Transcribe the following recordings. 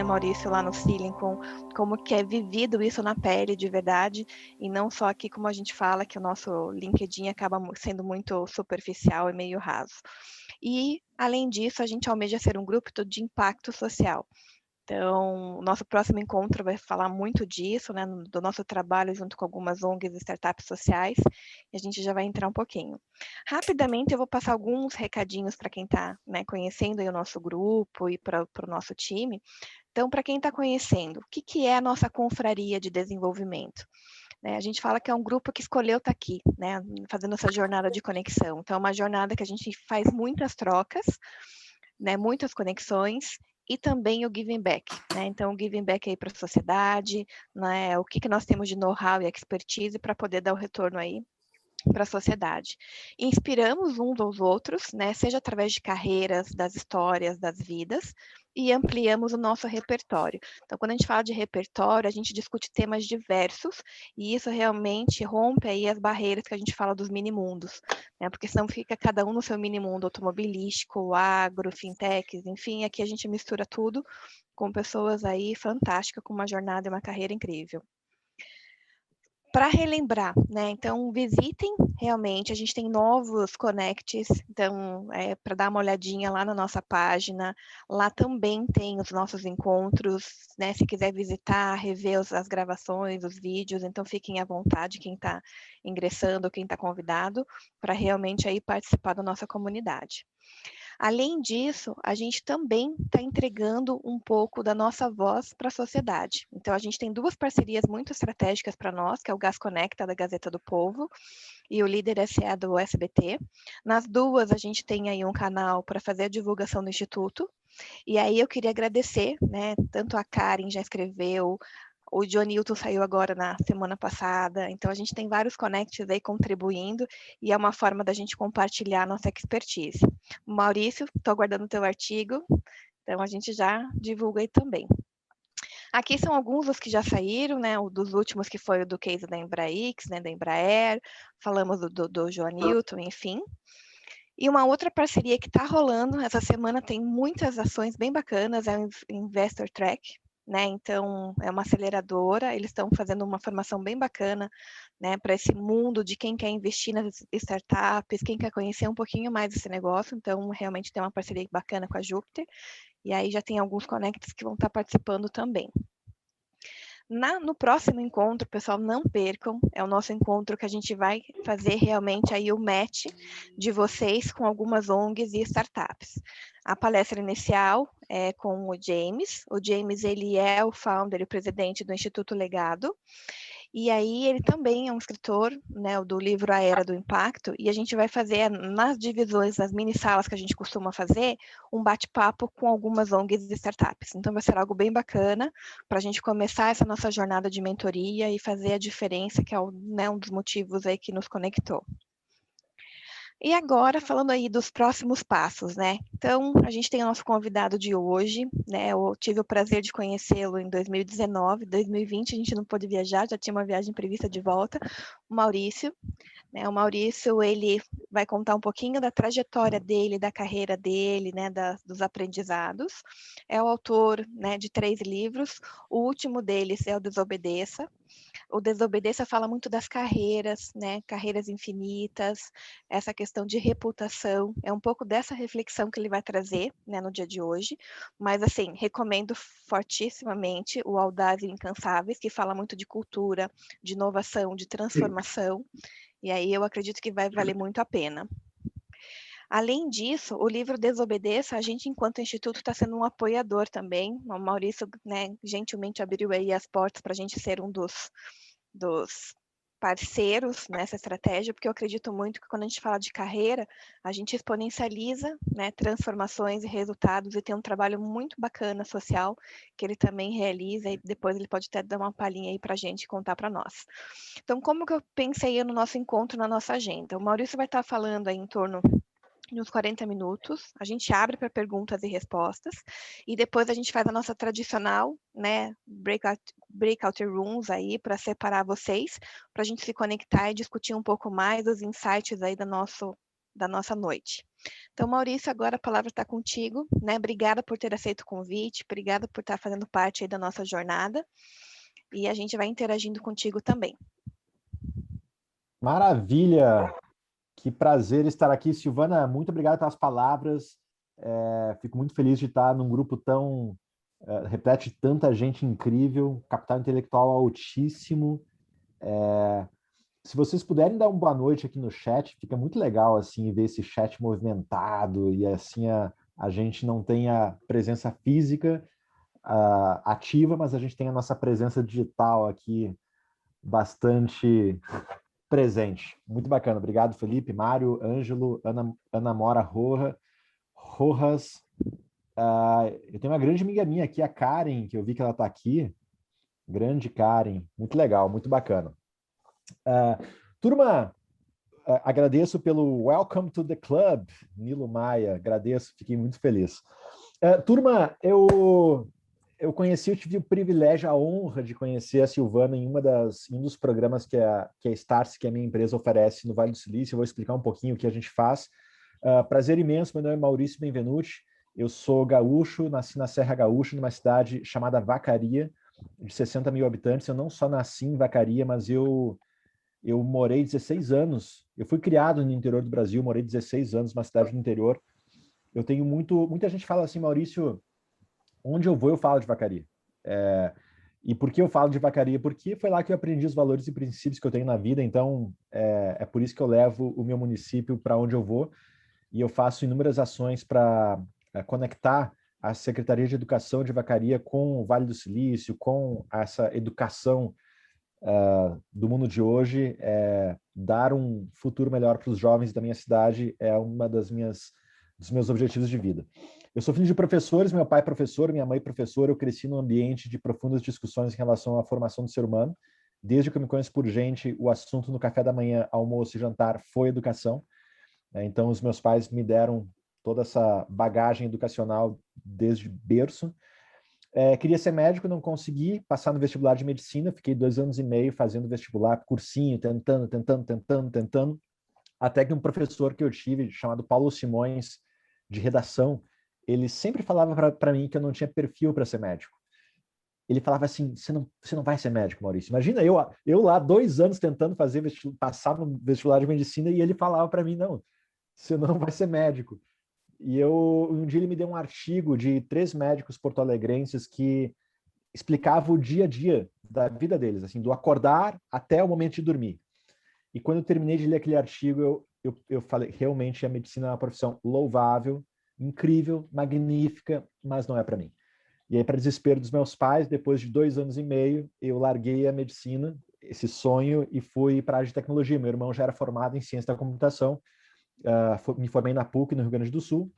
Maurício, lá no Feeling, com como que é vivido isso na pele de verdade, e não só aqui como a gente fala, que o nosso LinkedIn acaba sendo muito superficial e meio raso. E, além disso, a gente almeja ser um grupo de impacto social. Então, o nosso próximo encontro vai falar muito disso, né, do nosso trabalho junto com algumas ONGs e startups sociais, e a gente já vai entrar um pouquinho. Rapidamente, eu vou passar alguns recadinhos para quem está, né, conhecendo aí o nosso grupo e para o nosso time. Então, para quem está conhecendo, o que é a nossa confraria de desenvolvimento? A gente fala que é um grupo que escolheu estar aqui, né, fazendo essa jornada de conexão. Então, é uma jornada que a gente faz muitas trocas, né, muitas conexões, e também o giving back, né? Então, o giving back aí para a sociedade, né? O que nós temos de know-how e expertise para poder dar o retorno aí para a sociedade. Inspiramos uns aos outros, né? Seja através de carreiras, das histórias, das vidas, e ampliamos o nosso repertório. Então, quando a gente fala de repertório, a gente discute temas diversos, e isso realmente rompe aí as barreiras que a gente fala dos mini-mundos, né? Porque senão fica cada um no seu mini-mundo automobilístico, agro, fintechs, enfim, aqui a gente mistura tudo com pessoas aí fantásticas, com uma jornada e uma carreira incrível. Para relembrar, né? Então, visitem realmente, a gente tem novos connects, então, para dar uma olhadinha lá na nossa página, lá também tem os nossos encontros, né? Se quiser visitar, rever as gravações, os vídeos, então fiquem à vontade, quem está ingressando, quem está convidado, para realmente aí participar da nossa comunidade. Além disso, a gente também está entregando um pouco da nossa voz para a sociedade. Então, a gente tem duas parcerias muito estratégicas para nós, que é o Gás Conecta, da Gazeta do Povo, e o Líder SE do SBT. Nas duas, a gente tem aí um canal para fazer a divulgação do Instituto. E aí eu queria agradecer, né? Tanto a Karen já escreveu, o Johnilton saiu agora na semana passada, então a gente tem vários connects aí contribuindo e é uma forma da gente compartilhar a nossa expertise. Maurício, estou aguardando o teu artigo, então a gente já divulga aí também. Aqui são alguns dos que já saíram, né? O dos últimos que foi o do case da Embraix, né? Da Embraer, falamos do Joanilton, enfim. E uma outra parceria que está rolando, essa semana tem muitas ações bem bacanas, é o Investor Track, né? Então, é uma aceleradora, eles estão fazendo uma formação bem bacana, né, para esse mundo de quem quer investir nas startups, quem quer conhecer um pouquinho mais desse negócio, então, realmente tem uma parceria bacana com a Júpiter, e aí já tem alguns connects que vão estar participando também. No próximo encontro, pessoal, não percam, é o nosso encontro que a gente vai fazer realmente aí o match de vocês com algumas ONGs e startups. A palestra inicial é com o James ele é o founder e presidente do Instituto Legado, e aí ele também é um escritor, né, do livro A Era do Impacto, e a gente vai fazer nas divisões, nas mini salas que a gente costuma fazer, um bate-papo com algumas ONGs e startups. Então vai ser algo bem bacana para a gente começar essa nossa jornada de mentoria e fazer a diferença, que é né, um dos motivos aí que nos conectou. E agora, falando aí dos próximos passos, né? Então, a gente tem o nosso convidado de hoje, né? Eu tive o prazer de conhecê-lo em 2019, 2020 a gente não pôde viajar, já tinha uma viagem prevista de volta, o Maurício. Né? O Maurício, ele vai contar um pouquinho da trajetória dele, da carreira dele, né? Dos aprendizados. É o autor, né, de 3 livros, o último deles é o Desobedeça. O Desobedeça fala muito das carreiras, né? Carreiras infinitas, essa questão de reputação, é um pouco dessa reflexão que ele vai trazer, né, no dia de hoje, mas assim, recomendo fortissimamente o Audaz e Incansáveis, que fala muito de cultura, de inovação, de transformação, e aí eu acredito que vai valer muito a pena. Além disso, o livro Desobedeça, a gente, enquanto instituto, está sendo um apoiador também. O Maurício, né, gentilmente abriu aí as portas para a gente ser um dos parceiros nessa estratégia, porque eu acredito muito que quando a gente fala de carreira, a gente exponencializa, né, transformações e resultados, e tem um trabalho muito bacana social que ele também realiza, e depois ele pode até dar uma palhinha aí para a gente contar para nós. Então, como que eu pensei no nosso encontro, na nossa agenda? O Maurício vai estar falando aí em torno de uns 40 minutos, a gente abre para perguntas e respostas, e depois a gente faz a nossa tradicional, né, breakout rooms aí, para separar vocês, para a gente se conectar e discutir um pouco mais os insights aí da nossa noite. Então, Maurício, agora a palavra está contigo, né? Obrigada por ter aceito o convite, obrigada por estar fazendo parte aí da nossa jornada, e a gente vai interagindo contigo também. Maravilha! Que prazer estar aqui, Silvana. Muito obrigado pelas palavras. Fico muito feliz de estar num grupo tão repete tanta gente incrível, capital intelectual altíssimo. Se vocês puderem dar uma boa noite aqui no chat, fica muito legal assim ver esse chat movimentado e assim a gente não tem a presença física ativa, mas a gente tem a nossa presença digital aqui bastante presente. Muito bacana. Obrigado, Felipe, Mário, Ângelo, Ana Mora Rojas. Eu tenho uma grande amiga minha aqui, a Karen, que eu vi que ela está aqui. Grande Karen. Muito legal, muito bacana. Turma, agradeço pelo Welcome to the Club, Nilo Maia. Agradeço, fiquei muito feliz. Turma, eu conheci, eu tive o privilégio, a honra de conhecer a Silvana em um dos programas que a Startse, que a minha empresa oferece no Vale do Silício. Eu vou explicar um pouquinho o que a gente faz. Prazer imenso, meu nome é Maurício Benvenuti, eu sou gaúcho, nasci na Serra Gaúcha, numa cidade chamada Vacaria, de 60 mil habitantes. Eu não só nasci em Vacaria, mas eu morei 16 anos. Eu fui criado no interior do Brasil, morei 16 anos numa cidade do interior. Eu tenho muita gente fala assim, Maurício, onde eu vou eu falo de Vacaria. E por que eu falo de Vacaria? Porque foi lá que eu aprendi os valores e princípios que eu tenho na vida, então é por isso que eu levo o meu município para onde eu vou, e eu faço inúmeras ações para conectar a Secretaria de Educação de Vacaria com o Vale do Silício, com essa educação do mundo de hoje. Dar um futuro melhor para os jovens da minha cidade é uma dos meus objetivos de vida. Eu sou filho de professores, meu pai é professor, minha mãe é professora. Eu cresci num ambiente de profundas discussões em relação à formação do ser humano. Desde que eu me conheço por gente, o assunto no café da manhã, almoço e jantar foi educação. Então, os meus pais me deram toda essa bagagem educacional desde berço. Queria ser médico, não consegui passar no vestibular de medicina. Fiquei 2 anos e meio fazendo vestibular, cursinho, tentando. Até que um professor que eu tive, chamado Paulo Simões, de redação, ele sempre falava para mim que eu não tinha perfil para ser médico. Ele falava assim, você não vai ser médico, Maurício. Imagina eu lá 2 anos tentando passar no vestibular de medicina, e ele falava para mim, não, você não vai ser médico. E um dia ele me deu um artigo de 3 médicos porto-alegrenses que explicava o dia a dia da vida deles, assim, do acordar até o momento de dormir. E quando eu terminei de ler aquele artigo, eu falei, realmente a medicina é uma profissão louvável, incrível, magnífica, mas não é para mim. E aí, para desespero dos meus pais, depois de 2 anos e meio, eu larguei a medicina, esse sonho, e fui para a área de tecnologia. Meu irmão já era formado em ciência da computação, me formei na PUC, no Rio Grande do Sul,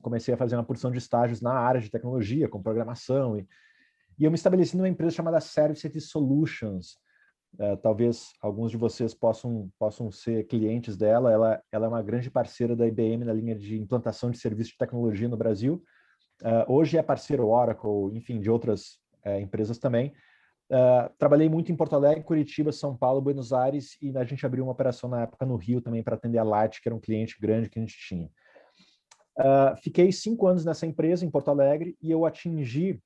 comecei a fazer uma porção de estágios na área de tecnologia, com programação, e eu me estabeleci numa empresa chamada Service Solutions. Talvez alguns de vocês possam ser clientes dela. Ela é uma grande parceira da IBM na linha de implantação de serviços de tecnologia no Brasil. Hoje é parceiro Oracle, enfim, de outras empresas também. Trabalhei muito em Porto Alegre, Curitiba, São Paulo, Buenos Aires, e a gente abriu uma operação na época no Rio também para atender a Light, que era um cliente grande que a gente tinha. Fiquei 5 anos nessa empresa em Porto Alegre, e eu atingi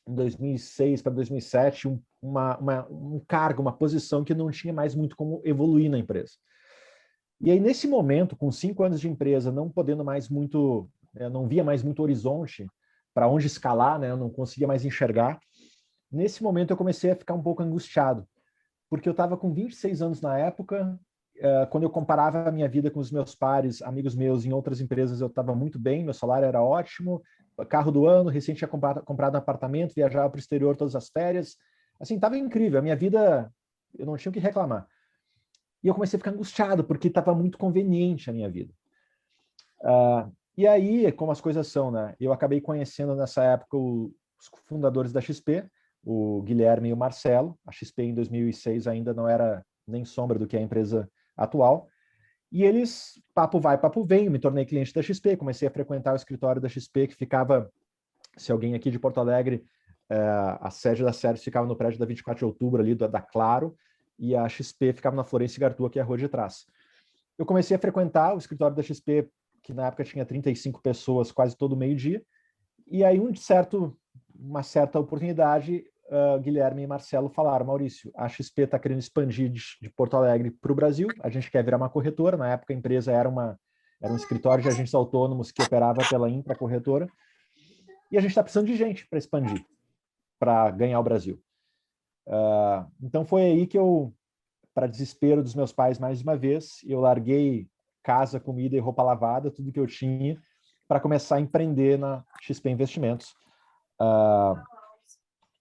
em 2006 para 2007 um cargo, uma posição que não tinha mais muito como evoluir na empresa. E aí, nesse momento, com 5 anos de empresa, não podendo mais muito, não via mais muito horizonte para onde escalar, né? Eu não conseguia mais enxergar. Nesse momento, eu comecei a ficar um pouco angustiado, porque eu estava com 26 anos na época. Quando eu comparava a minha vida com os meus pares, amigos meus em outras empresas, eu estava muito bem, meu salário era ótimo, carro do ano, recente tinha comprado um apartamento, viajava para o exterior todas as férias. Assim, estava incrível, a minha vida, eu não tinha o que reclamar. E eu comecei a ficar angustiado, porque estava muito conveniente a minha vida. E aí, como as coisas são, né? Eu acabei conhecendo nessa época os fundadores da XP, o Guilherme e o Marcelo. A XP em 2006 ainda não era nem sombra do que é a empresa atual. E eles, papo vai, papo vem, me tornei cliente da XP, comecei a frequentar o escritório da XP, que ficava, se alguém aqui de Porto Alegre, a sede da Service ficava no prédio da 24 de outubro, ali da Claro, e a XP ficava na Florêncio Gartua, que é a rua de trás. Eu comecei a frequentar o escritório da XP que na época tinha 35 pessoas quase todo meio-dia. E aí, uma certa oportunidade, Guilherme e Marcelo falaram: Maurício, a XP está querendo expandir de Porto Alegre para o Brasil, a gente quer virar uma corretora. Na época, a empresa era um escritório de agentes autônomos que operava pela Intracorretora. E a gente está precisando de gente para expandir, para ganhar o Brasil. Então foi aí que eu, para desespero dos meus pais mais uma vez, eu larguei casa, comida e roupa lavada, tudo que eu tinha, para começar a empreender na XP Investimentos.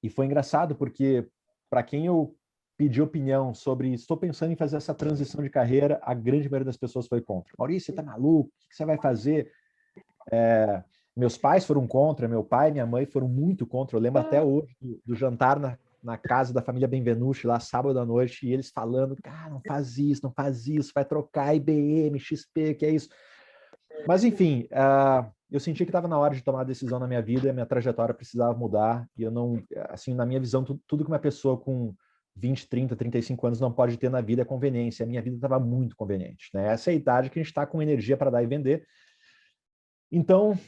E foi engraçado porque, para quem eu pedi opinião sobre estou pensando em fazer essa transição de carreira, a grande maioria das pessoas foi contra. Maurício, você está maluco? O que você vai fazer? Meus pais foram contra, meu pai e minha mãe foram muito contra. Eu lembro até hoje do jantar na casa da família Benvenuti, lá sábado à noite, e eles falando: cara, não faz isso, vai trocar IBM, XP, que é isso. Mas, enfim, eu senti que estava na hora de tomar a decisão na minha vida, e a minha trajetória precisava mudar, e eu não, assim, na minha visão, tudo que uma pessoa com 20, 30, 35 anos não pode ter na vida é conveniência. A minha vida estava muito conveniente, né? Essa é a idade que a gente está com energia para dar e vender. Então,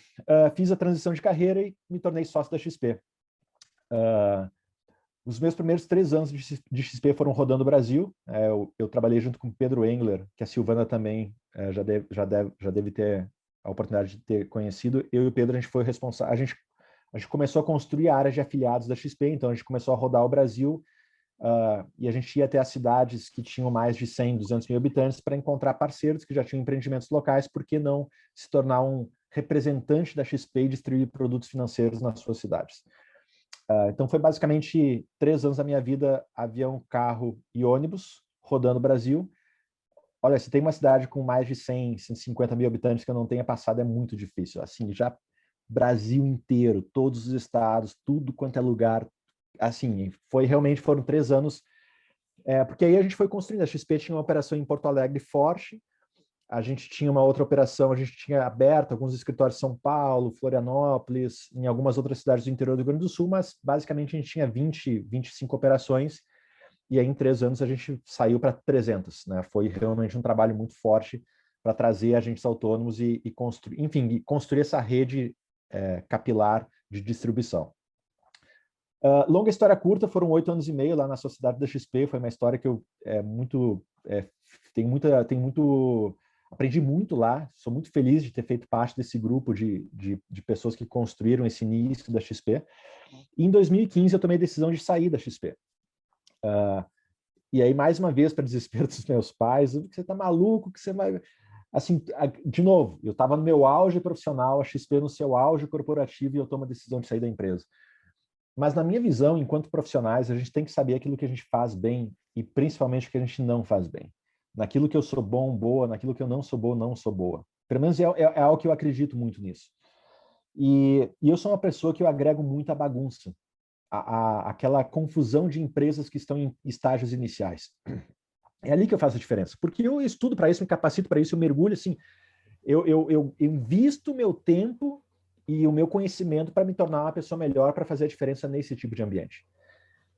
fiz a transição de carreira e me tornei sócio da XP. Os meus primeiros 3 anos de XP foram rodando o Brasil. Eu trabalhei junto com o Pedro Engler, que a Silvana também já deve ter a oportunidade de ter conhecido. Eu e o Pedro, a gente foi responsável. A gente começou a construir áreas de afiliados da XP, então a gente começou a rodar o Brasil, e a gente ia até as cidades que tinham mais de 100, 200 mil habitantes para encontrar parceiros que já tinham empreendimentos locais, por que não se tornar um representante da XP e distribuir produtos financeiros nas suas cidades. Então foi basicamente 3 anos da minha vida, avião, carro e ônibus, rodando o Brasil. Olha, se tem uma cidade com mais de 100, 150 mil habitantes que eu não tenha passado, é muito difícil. Assim, já Brasil inteiro, todos os estados, tudo quanto é lugar. Assim, foram 3 anos, porque aí a gente foi construindo. A XP tinha uma operação em Porto Alegre forte, a gente tinha uma outra operação, a gente tinha aberto alguns escritórios em São Paulo, Florianópolis, em algumas outras cidades do interior do Rio Grande do Sul, mas basicamente a gente tinha 20, 25 operações, e aí em 3 anos a gente saiu para 300, né? Foi realmente um trabalho muito forte para trazer agentes autônomos e construir essa rede capilar de distribuição. Longa história curta, foram 8 anos e meio lá na sociedade da XP. Foi uma história que eu aprendi muito lá. Sou muito feliz de ter feito parte desse grupo de pessoas que construíram esse início da XP. E em 2015 eu tomei a decisão de sair da XP. E aí, mais uma vez, para desespero dos meus pais: você está maluco? Que você vai... Assim, de novo, eu estava no meu auge profissional, a XP no seu auge corporativo, e eu tomo a decisão de sair da empresa. Mas na minha visão, enquanto profissionais, a gente tem que saber aquilo que a gente faz bem e principalmente o que a gente não faz bem. Naquilo que eu sou bom, boa; naquilo que eu não sou boa, não sou boa. Pelo menos é algo que eu acredito muito nisso. E eu sou uma pessoa que eu agrego muita bagunça, aquela confusão de empresas que estão em estágios iniciais. É ali que eu faço a diferença, porque eu estudo para isso, me capacito para isso, eu mergulho assim, eu invisto meu tempo e o meu conhecimento para me tornar uma pessoa melhor, para fazer a diferença nesse tipo de ambiente.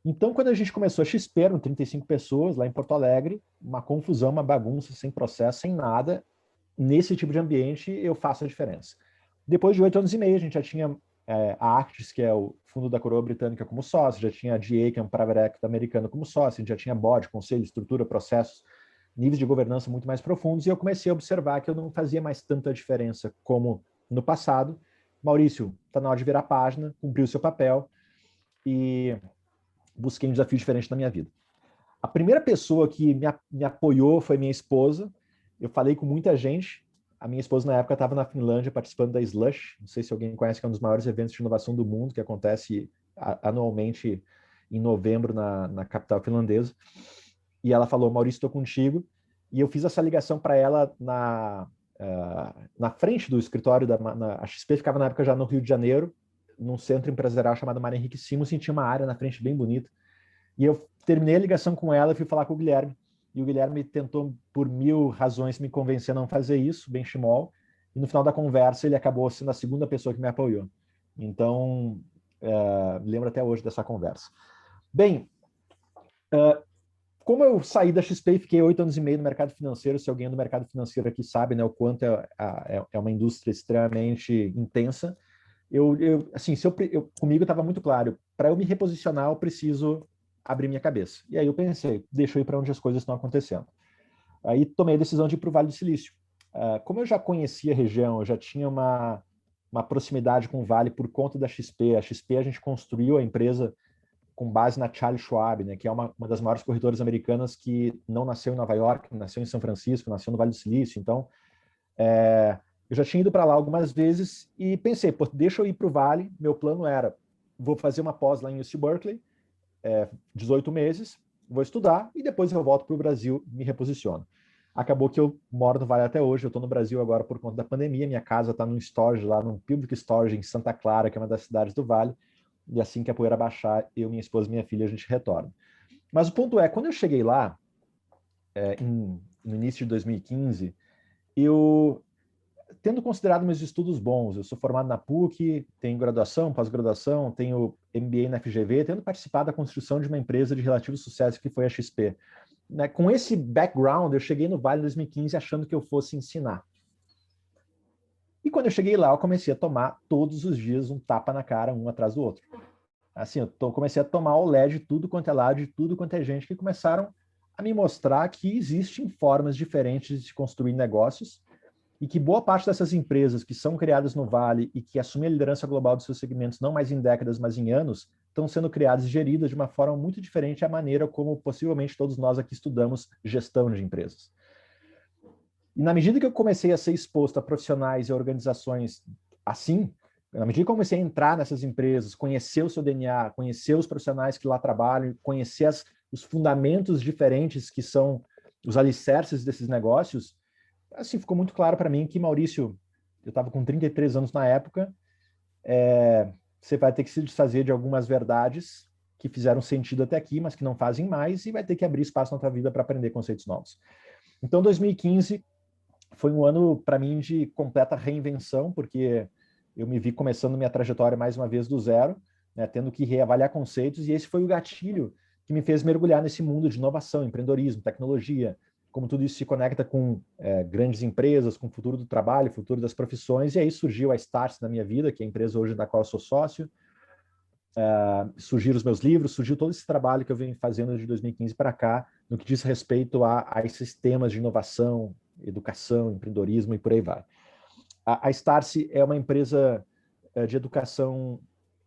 Então, quando a gente começou a XP, eram 35 pessoas lá em Porto Alegre, uma confusão, uma bagunça, sem processo, sem nada. Nesse tipo de ambiente, eu faço a diferença. Depois de 8 anos e meio, a gente já tinha a Actis, que é o fundo da coroa britânica, como sócio, já tinha a GA, que é um private equity americano, como sócio, a gente já tinha board, conselho, estrutura, processos, níveis de governança muito mais profundos, e eu comecei a observar que eu não fazia mais tanta diferença como no passado. Maurício, está na hora de virar a página, cumprir o seu papel, e busquei um desafio diferente na minha vida. A primeira pessoa que me apoiou foi minha esposa. Eu falei com muita gente. A minha esposa, na época, estava na Finlândia participando da Slush. Não sei se alguém conhece, que é um dos maiores eventos de inovação do mundo, que acontece anualmente em novembro na capital finlandesa. E ela falou: Maurício, estou contigo. E eu fiz essa ligação para ela na frente do escritório a XP ficava na época já no Rio de Janeiro, num centro empresarial chamado Mário Henrique Simons, e tinha uma área na frente bem bonita. E eu terminei a ligação com ela e fui falar com o Guilherme. E o Guilherme tentou, por 1000 razões, me convencer a não fazer isso, bem chimol. E no final da conversa, ele acabou sendo a segunda pessoa que me apoiou. Então, me lembro até hoje dessa conversa. Bem, como eu saí da XP e fiquei 8 anos e meio no mercado financeiro, se alguém é do mercado financeiro aqui sabe, né, o quanto é uma indústria extremamente intensa, assim, comigo estava muito claro, para eu me reposicionar, eu preciso abrir minha cabeça. E aí eu pensei, deixa eu ir para onde as coisas estão acontecendo. Aí tomei a decisão de ir para o Vale do Silício. Como eu já conhecia a região, eu já tinha uma proximidade com o Vale por conta da XP. A XP a gente construiu a empresa com base na Charles Schwab, né, que é uma das maiores corretoras americanas que não nasceu em Nova York, nasceu em São Francisco, nasceu no Vale do Silício. Então, eu já tinha ido para lá algumas vezes e pensei, pô, deixa eu ir para o Vale. Meu plano era, vou fazer uma pós lá em UC Berkeley, 18 meses, vou estudar e depois eu volto para o Brasil e me reposiciono. Acabou que eu moro no Vale até hoje, eu estou no Brasil agora por conta da pandemia, minha casa está num storage lá, num public storage em Santa Clara, que é uma das cidades do Vale, e assim que a poeira baixar, eu, minha esposa e minha filha, a gente retorna. Mas o ponto é, quando eu cheguei lá, no início de 2015, eu, tendo considerado meus estudos bons, eu sou formado na PUC, tenho graduação, pós-graduação, tenho MBA na FGV, tendo participado da construção de uma empresa de relativo sucesso que foi a XP. Né, com esse background, eu cheguei no Vale em 2015 achando que eu fosse ensinar. E quando eu cheguei lá, eu comecei a tomar todos os dias um tapa na cara, um atrás do outro. Assim, eu comecei a tomar olé de tudo quanto é lado, de tudo quanto é gente, que começaram a me mostrar que existem formas diferentes de construir negócios e que boa parte dessas empresas que são criadas no Vale e que assumem a liderança global dos seus segmentos não mais em décadas, mas em anos, estão sendo criadas e geridas de uma forma muito diferente à maneira como possivelmente todos nós aqui estudamos gestão de empresas. E na medida que eu comecei a ser exposto a profissionais e organizações assim, na medida que eu comecei a entrar nessas empresas, conhecer o seu DNA, conhecer os profissionais que lá trabalham, conhecer os fundamentos diferentes que são os alicerces desses negócios, assim, ficou muito claro para mim que, Maurício, eu estava com 33 anos na época, você vai ter que se desfazer de algumas verdades que fizeram sentido até aqui, mas que não fazem mais, e vai ter que abrir espaço na tua vida para aprender conceitos novos. Então, 2015 foi um ano, para mim, de completa reinvenção, porque eu me vi começando minha trajetória mais uma vez do zero, né, tendo que reavaliar conceitos, e esse foi o gatilho que me fez mergulhar nesse mundo de inovação, empreendedorismo, tecnologia, como tudo isso se conecta com grandes empresas, com o futuro do trabalho, futuro das profissões, e aí surgiu a Startse na minha vida, que é a empresa hoje da qual eu sou sócio, surgiram os meus livros, surgiu todo esse trabalho que eu venho fazendo de 2015 para cá, no que diz respeito a esses temas de inovação, educação, empreendedorismo e por aí vai. A Startse é uma empresa de educação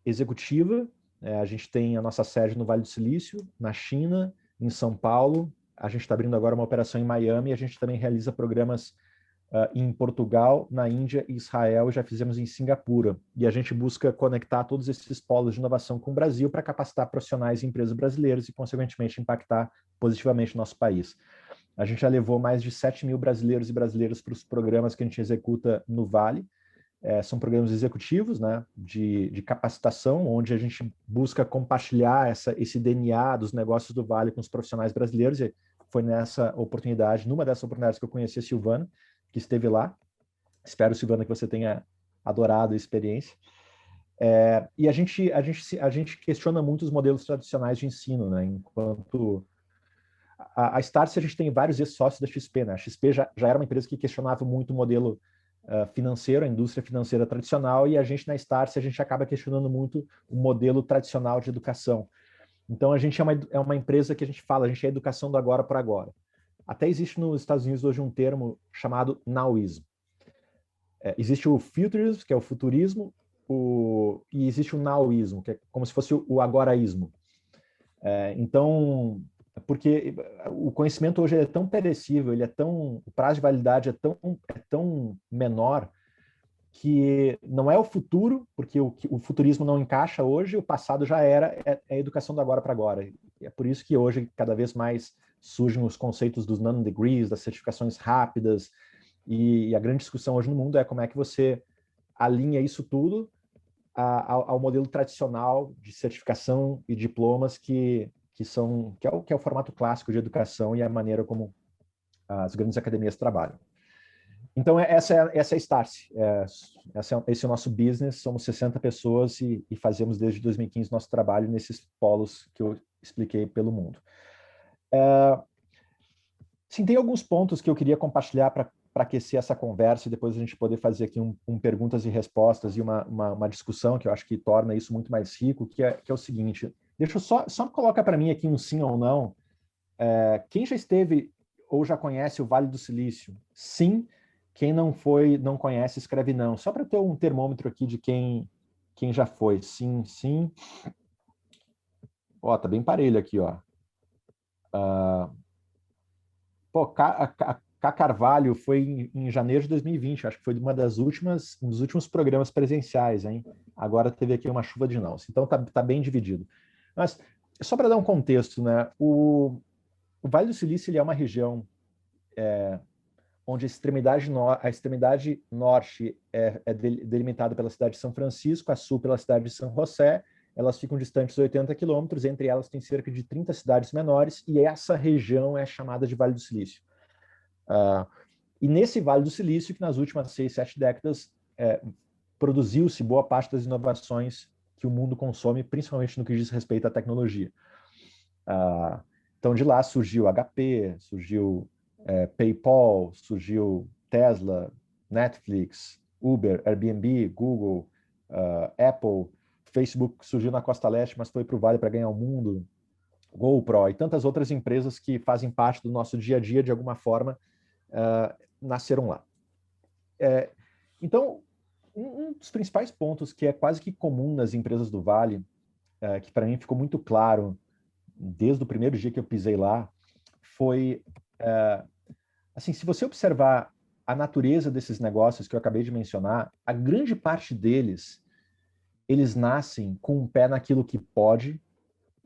executiva, a gente tem a nossa sede no Vale do Silício, na China, em São Paulo, a gente está abrindo agora uma operação em Miami, e a gente também realiza programas em Portugal, na Índia e Israel, e já fizemos em Singapura. E a gente busca conectar todos esses polos de inovação com o Brasil para capacitar profissionais e empresas brasileiras e, consequentemente, impactar positivamente o nosso país. A gente já levou mais de 7 mil brasileiros e brasileiras para os programas que a gente executa no Vale. São programas executivos, né, de capacitação, onde a gente busca compartilhar esse DNA dos negócios do Vale com os profissionais brasileiros. E foi nessa oportunidade, numa dessas oportunidades que eu conheci a Silvana, que esteve lá. Espero, Silvana, que você tenha adorado a experiência. E a gente questiona muito os modelos tradicionais de ensino, né? Enquanto a Startse, a gente tem vários ex-sócios da XP, né? A XP já era uma empresa que questionava muito o modelo financeiro, a indústria financeira tradicional, e a gente na Startse, a gente acaba questionando muito o modelo tradicional de educação. Então, a gente é uma empresa que a gente fala, a gente é educação do agora para agora. Até existe nos Estados Unidos hoje um termo chamado nowism. Existe o futurism, que é o futurismo, e existe o nowismo, que é como se fosse o agoraísmo. Então, porque o conhecimento hoje é tão perecível, o prazo de validade é tão menor, que não é o futuro, porque o futurismo não encaixa hoje, o passado já era, é a educação do agora para agora. E é por isso que hoje, cada vez mais, surgem os conceitos dos nanodegrees, das certificações rápidas, e a grande discussão hoje no mundo é como é que você alinha isso tudo ao modelo tradicional de certificação e diplomas que é o formato clássico de educação e a maneira como as grandes academias trabalham. Então, essa é a Startse. Esse é o nosso business, somos 60 pessoas e fazemos desde 2015 nosso trabalho nesses polos que eu expliquei pelo mundo. Sim, tem alguns pontos que eu queria compartilhar para aquecer essa conversa e depois a gente poder fazer aqui um perguntas e respostas e uma discussão que eu acho que torna isso muito mais rico, que é o seguinte, deixa eu só coloca para mim aqui um sim ou não. Quem já esteve ou já conhece o Vale do Silício? Sim. Quem não foi, não conhece, escreve não. Só para ter um termômetro aqui de quem já foi. Sim, sim. Ó, tá bem parelho aqui, ó. Pô, Cá Carvalho foi em janeiro de 2020, acho que foi um dos últimos programas presenciais, hein? Agora teve aqui uma chuva de não. Então tá bem dividido. Mas só para dar um contexto, né? O Vale do Silício ele é uma região onde a extremidade norte é delimitada pela cidade de São Francisco, a sul pela cidade de São José. Elas ficam distantes 80 quilômetros, entre elas tem cerca de 30 cidades menores, e essa região é chamada de Vale do Silício. E nesse Vale do Silício, que nas últimas 6, 7 décadas produziu-se boa parte das inovações que o mundo consome, principalmente no que diz respeito à tecnologia. Então, de lá surgiu HP, surgiu PayPal, surgiu Tesla, Netflix, Uber, Airbnb, Google, Apple, Facebook surgiu na Costa Leste, mas foi para o Vale para ganhar o mundo, GoPro e tantas outras empresas que fazem parte do nosso dia a dia de alguma forma, nasceram lá. Então, um dos principais pontos que é quase que comum nas empresas do Vale, que para mim ficou muito claro desde o primeiro dia que eu pisei lá, foi, assim, se você observar a natureza desses negócios que eu acabei de mencionar, a grande parte deles, eles nascem com um pé naquilo que pode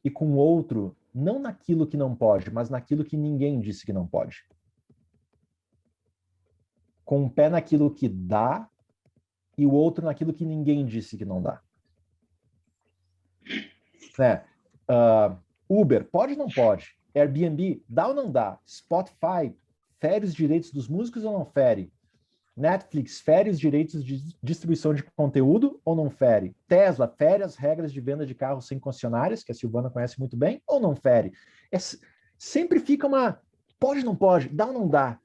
e com o outro, não naquilo que não pode, mas naquilo que ninguém disse que não pode. Com um pé naquilo que dá e o outro naquilo que ninguém disse que não dá. Né? Uber, pode ou não pode? Airbnb, dá ou não dá? Spotify, fere os direitos dos músicos ou não fere? Netflix, fere os direitos de distribuição de conteúdo ou não fere? Tesla, fere as regras de venda de carros sem concessionárias, que a Silvana conhece muito bem, ou não fere? Sempre fica uma... Pode ou não pode? Dá ou não dá?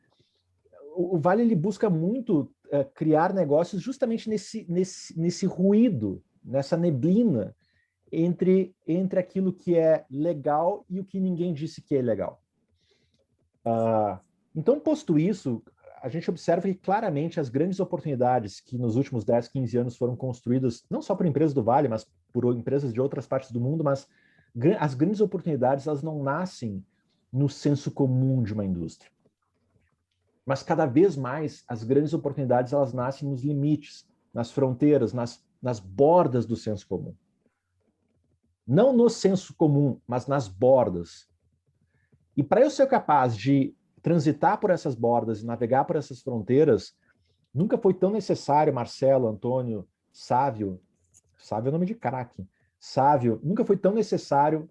O Vale ele busca muito criar negócios justamente nesse ruído, nessa neblina entre aquilo que é legal e o que ninguém disse que é legal. Então, posto isso, a gente observa que claramente as grandes oportunidades que nos últimos 10, 15 anos foram construídas, não só por empresas do Vale, mas por empresas de outras partes do mundo, mas as grandes oportunidades elas não nascem no senso comum de uma indústria. Mas cada vez mais as grandes oportunidades elas nascem nos limites, nas fronteiras, nas bordas do senso comum. Não no senso comum, mas nas bordas. E para eu ser capaz de transitar por essas bordas e navegar por essas fronteiras, nunca foi tão necessário, Marcelo, Antônio, Sávio é o nome de craque, Sávio, nunca foi tão necessário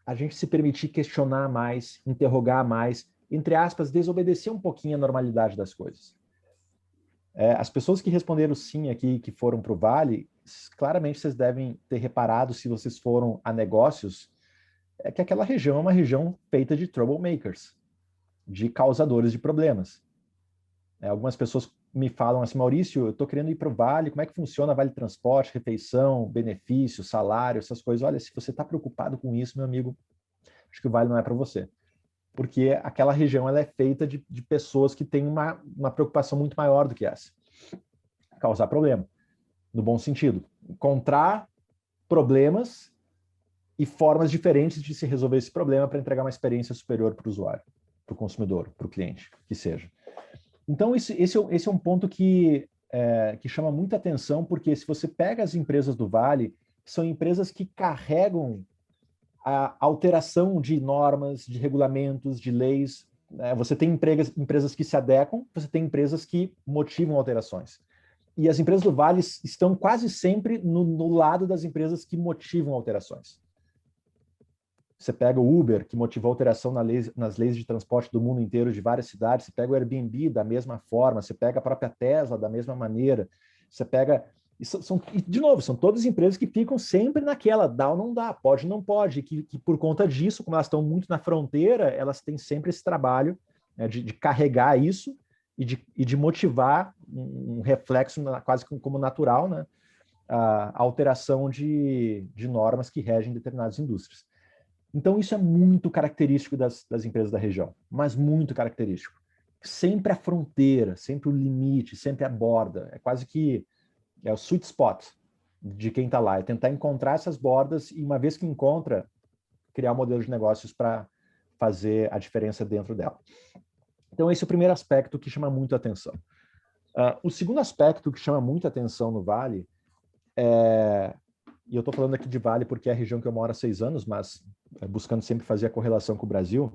a gente se permitir questionar mais, interrogar mais, entre aspas, desobedecer um pouquinho a normalidade das coisas. As pessoas que responderam sim aqui, que foram para o Vale, claramente vocês devem ter reparado, se vocês foram a negócios, que aquela região é uma região feita de troublemakers, de causadores de problemas. Algumas pessoas me falam assim, Maurício, eu estou querendo ir para o Vale, como é que funciona Vale Transporte, refeição, benefício, salário, essas coisas. Olha, se você está preocupado com isso, meu amigo, acho que o Vale não é para você. Porque aquela região ela é feita de pessoas que têm uma preocupação muito maior do que essa. Causar problema, no bom sentido. Encontrar problemas e formas diferentes de se resolver esse problema para entregar uma experiência superior para o usuário, para o consumidor, para o cliente, que seja. Então, esse é um ponto que chama muita atenção, porque se você pega as empresas do Vale, são empresas que carregam a alteração de normas, de regulamentos, de leis. Você tem empresas que se adequam, você tem empresas que motivam alterações. E as empresas do Vale estão quase sempre no lado das empresas que motivam alterações. Você pega o Uber, que motivou alteração nas leis de transporte do mundo inteiro, de várias cidades. Você pega o Airbnb da mesma forma. Você pega a própria Tesla da mesma maneira. Você pega E, de novo, são todas empresas que ficam sempre naquela, dá ou não dá, pode ou não pode, que por conta disso, como elas estão muito na fronteira, elas têm sempre esse trabalho, né, de carregar isso e de motivar um reflexo quase como natural, né, a alteração de normas que regem determinadas indústrias. Então, isso é muito característico das empresas da região, mas muito característico. Sempre a fronteira, sempre o limite, sempre a borda. É quase que o sweet spot de quem está lá. É tentar encontrar essas bordas e, uma vez que encontra, criar um modelo de negócios para fazer a diferença dentro dela. Então, esse é o primeiro aspecto que chama muito a atenção. O segundo aspecto que chama muito a atenção no Vale e eu estou falando aqui de Vale porque é a região que eu moro há 6 anos, mas buscando sempre fazer a correlação com o Brasil.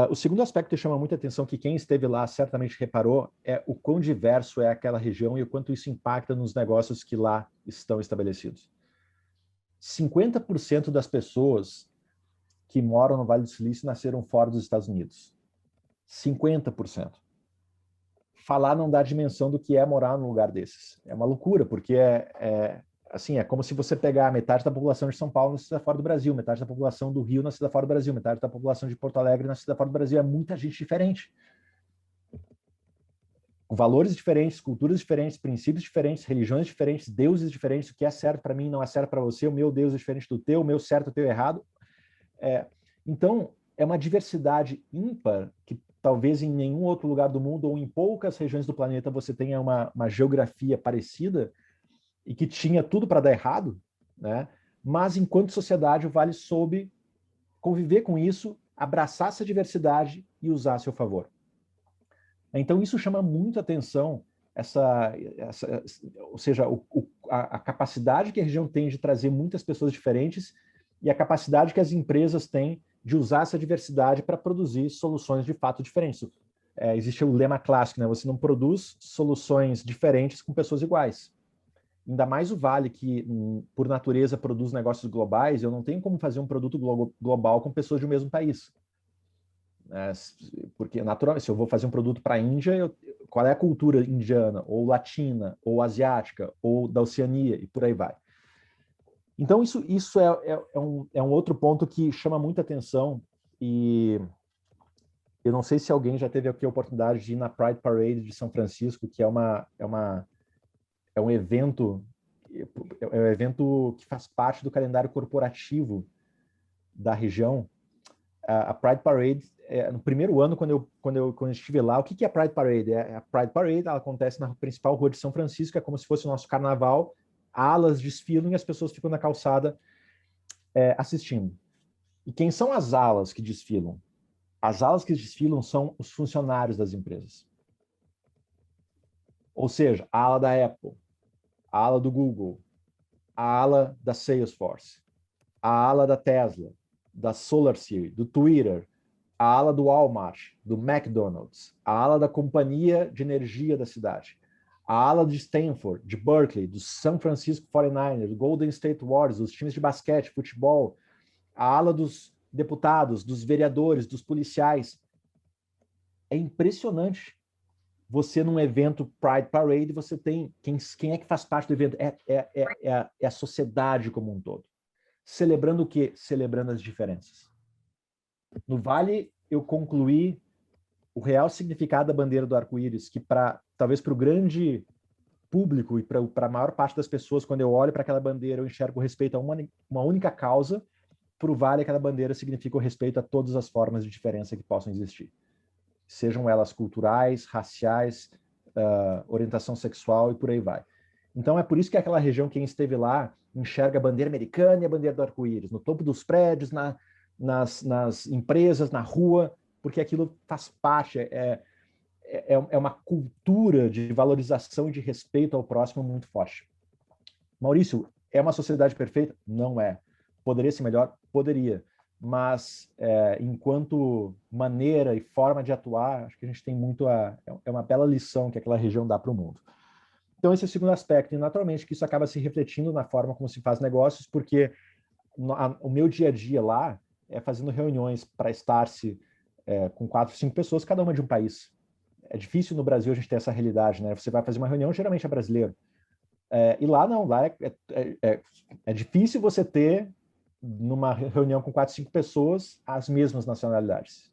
O segundo aspecto que chama muita atenção, que quem esteve lá certamente reparou, é o quão diverso é aquela região e o quanto isso impacta nos negócios que lá estão estabelecidos. 50% das pessoas que moram no Vale do Silício nasceram fora dos Estados Unidos. 50%. Falar não dá dimensão do que é morar num lugar desses. É uma loucura, porque assim, é como se você pegar metade da população de São Paulo nascida fora do Brasil, metade da população do Rio nascida fora do Brasil, metade da população de Porto Alegre nascida fora do Brasil. É muita gente diferente. Com valores diferentes, culturas diferentes, princípios diferentes, religiões diferentes, deuses diferentes. O que é certo para mim não é certo para você. O meu Deus é diferente do teu, o meu certo, o teu errado. Então, é uma diversidade ímpar que talvez em nenhum outro lugar do mundo ou em poucas regiões do planeta você tenha uma geografia parecida e que tinha tudo para dar errado, né? Mas enquanto sociedade o Vale soube conviver com isso, abraçar essa diversidade e usar a seu favor. Então isso chama muito atenção, ou seja, a capacidade que a região tem de trazer muitas pessoas diferentes e a capacidade que as empresas têm de usar essa diversidade para produzir soluções de fato diferentes. Existe o lema clássico, né? Você não produz soluções diferentes com pessoas iguais. Ainda mais o Vale, que por natureza produz negócios globais, eu não tenho como fazer um produto global com pessoas de um mesmo país. Porque, naturalmente, se eu vou fazer um produto para a Índia, qual é a cultura indiana, ou latina, ou asiática, ou da Oceania, e por aí vai. Então, isso é um outro ponto que chama muita atenção, e eu não sei se alguém já teve aqui a oportunidade de ir na Pride Parade de São Francisco, que é um evento que faz parte do calendário corporativo da região. A Pride Parade, no primeiro ano, quando eu estive lá, o que é a Pride Parade? A Pride Parade, ela acontece na principal rua de São Francisco, é como se fosse o nosso carnaval, alas desfilam e as pessoas ficam na calçada assistindo. E quem são as alas que desfilam? As alas que desfilam são os funcionários das empresas. Ou seja, a ala da Apple, a ala do Google, a ala da Salesforce, a ala da Tesla, da SolarCity, do Twitter, a ala do Walmart, do McDonald's, a ala da companhia de energia da cidade, a ala de Stanford, de Berkeley, do San Francisco 49ers, do Golden State Warriors, dos times de basquete, futebol, a ala dos deputados, dos vereadores, dos policiais. É impressionante. Você num evento Pride Parade, você tem quem é que faz parte do evento? É a sociedade como um todo. Celebrando o quê? Celebrando as diferenças. No Vale, eu concluí o real significado da bandeira do arco-íris, que talvez para o grande público e para a maior parte das pessoas, quando eu olho para aquela bandeira, eu enxergo o respeito a uma única causa. Para o Vale, aquela bandeira significa o respeito a todas as formas de diferença que possam existir. Sejam elas culturais, raciais, orientação sexual e por aí vai. Então é por isso que aquela região, quem esteve lá, enxerga a bandeira americana e a bandeira do arco-íris, no topo dos prédios, nas empresas, na rua, porque aquilo faz parte, é uma cultura de valorização e de respeito ao próximo muito forte. Maurício, é uma sociedade perfeita? Não é. Poderia ser melhor? Poderia. Mas, enquanto maneira e forma de atuar, acho que a gente tem muito é uma bela lição que aquela região dá para o mundo. Então, esse é o segundo aspecto. E, naturalmente, que isso acaba se refletindo na forma como se faz negócios, porque o meu dia a dia lá é fazendo reuniões para estar-se com 4, 5 pessoas, cada uma de um país. É difícil no Brasil a gente ter essa realidade, né? Você vai fazer uma reunião, geralmente é brasileiro. E lá não, lá é difícil você ter, numa reunião com 4, 5 pessoas, as mesmas nacionalidades.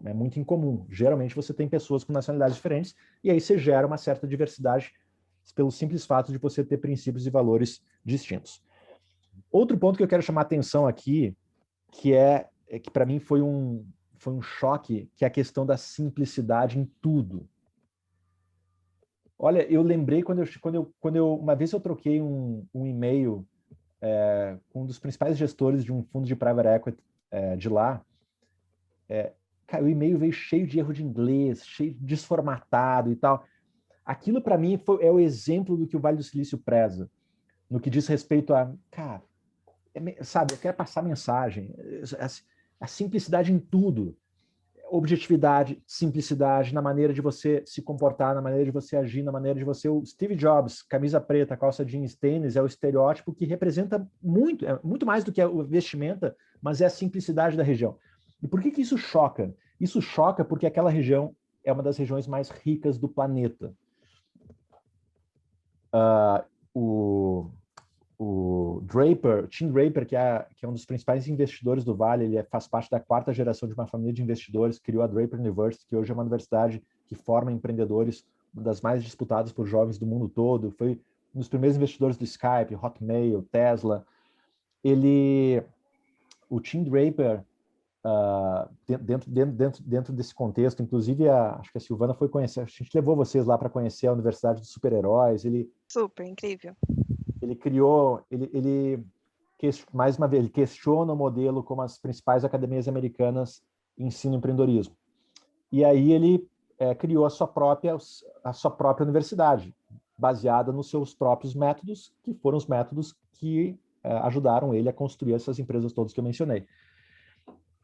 É muito incomum. Geralmente você tem pessoas com nacionalidades diferentes, e aí você gera uma certa diversidade pelo simples fato de você ter princípios e valores distintos. Outro ponto que eu quero chamar a atenção aqui, que para mim foi um choque, que é a questão da simplicidade em tudo. Olha, eu lembrei quando uma vez eu troquei um e-mail com um dos principais gestores de um fundo de private equity de lá. Cara, o e-mail veio cheio de erro de inglês, cheio de desformatado e tal. Aquilo para mim é o exemplo do que o Vale do Silício preza, no que diz respeito a, cara, sabe, eu quero passar mensagem, a simplicidade em tudo. Objetividade, simplicidade na maneira de você se comportar, na maneira de você agir, na maneira de você... O Steve Jobs, camisa preta, calça jeans, tênis, é o estereótipo que representa muito mais do que a vestimenta, mas é a simplicidade da região. E por que isso choca? Isso choca porque aquela região é uma das regiões mais ricas do planeta. O Draper, Tim Draper, que é um dos principais investidores do Vale, ele faz parte da 4ª geração de uma família de investidores, criou a Draper University, que hoje é uma universidade que forma empreendedores, uma das mais disputadas por jovens do mundo todo, foi um dos primeiros investidores do Skype, Hotmail, Tesla. O Tim Draper, dentro desse contexto, inclusive acho que a Silvana foi conhecer, a gente levou vocês lá para conhecer a Universidade dos Super-Heróis. Super, incrível. Ele criou, mais uma vez, ele questiona o modelo como as principais academias americanas ensinam empreendedorismo. E aí ele criou a sua própria universidade, baseada nos seus próprios métodos, que foram os métodos que ajudaram ele a construir essas empresas todas que eu mencionei.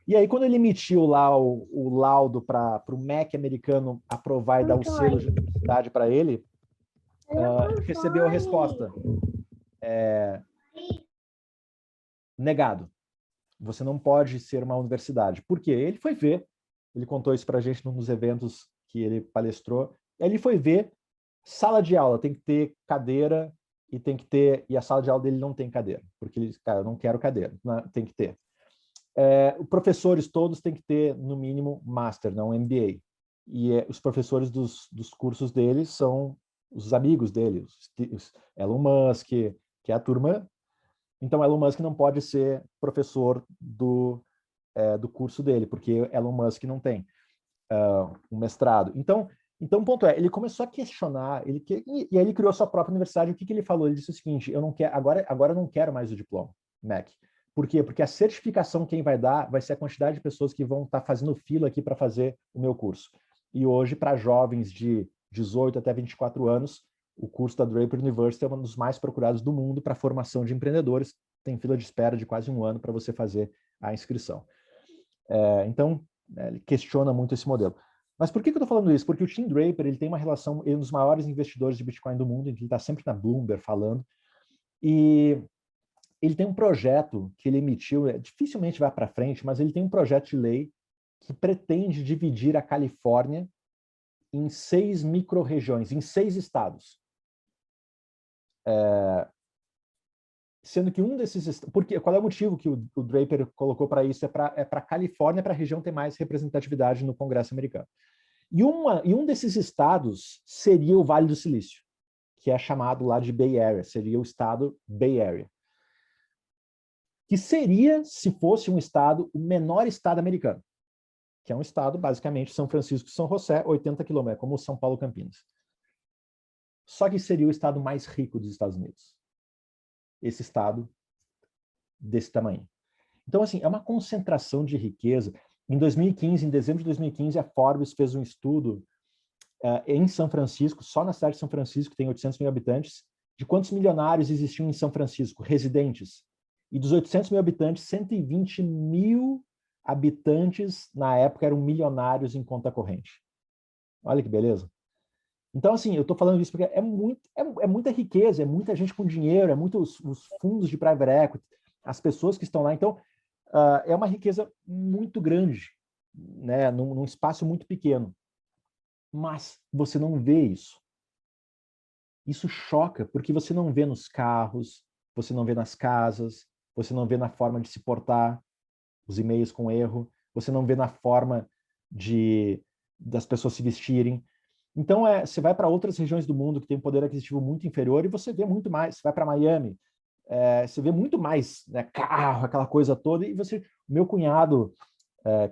E aí, quando ele emitiu lá o laudo para o MEC americano aprovar e dar o selo de universidade para ele, recebeu a resposta. Negado. Você não pode ser uma universidade. Por quê? Ele foi ver, ele contou isso para a gente num dos eventos que ele palestrou, ele foi ver sala de aula, tem que ter cadeira e a sala de aula dele não tem cadeira, porque ele, cara, eu não quero cadeira, não, tem que ter. Os professores todos têm que ter, no mínimo, master, não MBA. E os professores dos cursos dele são os amigos dele, os Elon Musk, que é a turma. Então, Elon Musk não pode ser professor do curso dele, porque Elon Musk não tem um mestrado. Então, o ponto é, ele começou a questionar, e aí ele criou a sua própria universidade. O que ele falou? Ele disse o seguinte: eu não quero, agora eu não quero mais o diploma, MEC. Por quê? Porque a certificação quem vai dar vai ser a quantidade de pessoas que vão estar fazendo fila aqui para fazer o meu curso. E hoje, para jovens de 18 até 24 anos, o curso da Draper University é um dos mais procurados do mundo para formação de empreendedores. Tem fila de espera de quase 1 ano para você fazer a inscrição. Então, ele questiona muito esse modelo. Mas por que eu estou falando isso? Porque o Tim Draper ele tem uma relação, ele é um dos maiores investidores de Bitcoin do mundo, ele está sempre na Bloomberg falando, e ele tem um projeto que ele emitiu, dificilmente vai para frente, mas ele tem um projeto de lei que pretende dividir a Califórnia em 6 micro-regiões, em 6 estados. Sendo que um desses... qual é o motivo que o Draper colocou para isso? É para a Califórnia, para a região ter mais representatividade no Congresso americano. E um desses estados seria o Vale do Silício, que é chamado lá de Bay Area, seria o estado Bay Area. Que seria, se fosse um estado, o menor estado americano, que é um estado, basicamente, São Francisco e São José, 80 quilômetros, como São Paulo, Campinas. Só que seria o estado mais rico dos Estados Unidos. Esse estado desse tamanho. Então, assim, é uma concentração de riqueza. Em 2015, em dezembro de 2015, a Forbes fez um estudo em São Francisco, só na cidade de São Francisco, que tem 800 mil habitantes, de quantos milionários existiam em São Francisco, residentes. E dos 800 mil habitantes, 120 mil habitantes, na época, eram milionários em conta corrente. Olha que beleza. Então, assim, eu estou falando isso porque é muita riqueza, é muita gente com dinheiro, é muitos os fundos de private equity, as pessoas que estão lá. Então, é uma riqueza muito grande, né, num espaço muito pequeno. Mas você não vê isso. Isso choca, porque você não vê nos carros, você não vê nas casas, você não vê na forma de se portar, os e-mails com erro, você não vê na forma das pessoas se vestirem. Então, você vai para outras regiões do mundo que tem um poder aquisitivo muito inferior e você vê muito mais. Você vai para Miami, você vê muito mais, né, carro, aquela coisa toda. E meu cunhado,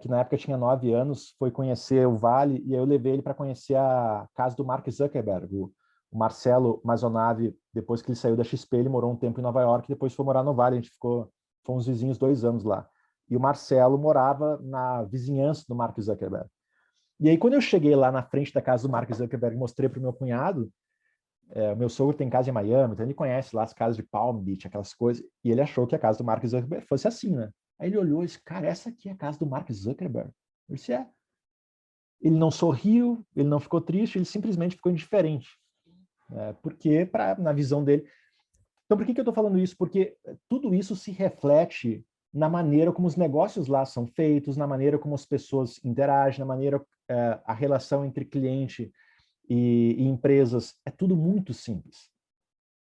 que na época tinha 9 anos, foi conhecer o Vale e aí eu levei ele para conhecer a casa do Mark Zuckerberg, o Marcelo Mazzonavi. Depois que ele saiu da XP, ele morou um tempo em Nova York, depois foi morar no Vale. A gente fomos vizinhos 2 anos lá. E o Marcelo morava na vizinhança do Mark Zuckerberg. E aí, quando eu cheguei lá na frente da casa do Mark Zuckerberg, mostrei para o meu cunhado, o meu sogro tem casa em Miami, então ele conhece lá as casas de Palm Beach, aquelas coisas, e ele achou que a casa do Mark Zuckerberg fosse assim, né? Aí ele olhou e disse, cara, essa aqui é a casa do Mark Zuckerberg? Eu disse, é. Ele não sorriu, ele não ficou triste, ele simplesmente ficou indiferente. Porque, na visão dele... Então, por que eu estou falando isso? Porque tudo isso se reflete na maneira como os negócios lá são feitos, na maneira como as pessoas interagem, na maneira a relação entre cliente e empresas. É tudo muito simples.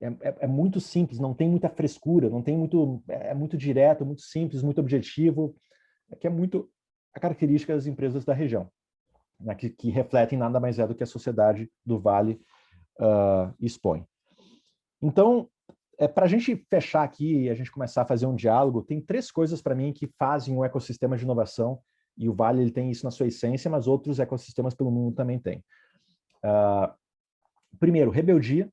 É muito simples, não tem muita frescura, não tem muito, é muito direto, muito simples, muito objetivo, que é muito a característica das empresas da região, né, que refletem nada mais é do que a sociedade do Vale expõe. Então, para a gente fechar aqui e a gente começar a fazer um diálogo, tem 3 coisas para mim que fazem um ecossistema de inovação, e o Vale ele tem isso na sua essência, mas outros ecossistemas pelo mundo também têm. Primeiro, rebeldia.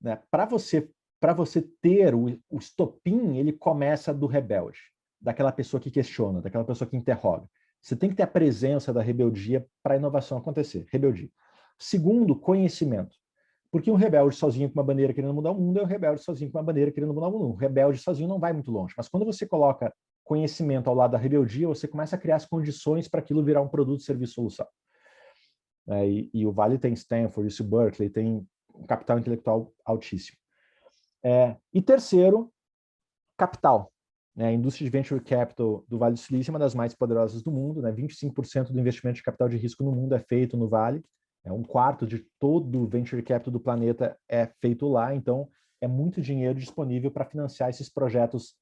Né? Para você ter o estopim, ele começa do rebelde, daquela pessoa que questiona, daquela pessoa que interroga. Você tem que ter a presença da rebeldia para a inovação acontecer. Rebeldia. Segundo, conhecimento. Porque um rebelde sozinho com uma bandeira querendo mudar o mundo é um rebelde sozinho com uma bandeira querendo mudar o mundo. Um rebelde sozinho não vai muito longe. Mas quando você coloca conhecimento ao lado da rebeldia, você começa a criar as condições para aquilo virar um produto, serviço, solução. E o Vale tem Stanford, isso Berkeley, tem um capital intelectual altíssimo. E terceiro, capital. A indústria de venture capital do Vale do Silício é uma das mais poderosas do mundo. 25% do investimento de capital de risco no mundo é feito no Vale. 1/4 de todo o venture capital do planeta é feito lá. Então, é muito dinheiro disponível para financiar esses projetos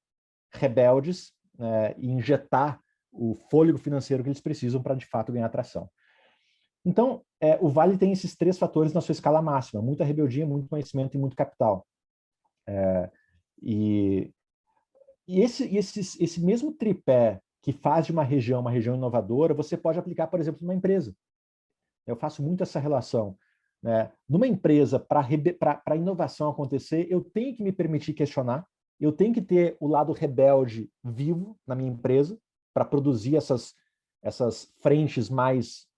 rebeldes, e injetar o fôlego financeiro que eles precisam para, de fato, ganhar atração. Então, o Vale tem esses 3 fatores na sua escala máxima: muita rebeldia, muito conhecimento e muito capital. E esse mesmo tripé que faz de uma região inovadora, você pode aplicar, por exemplo, numa empresa. Eu faço muito essa relação. Numa empresa, para a inovação acontecer, eu tenho que me permitir questionar, eu tenho que ter o lado rebelde vivo na minha empresa para produzir essas frentes mais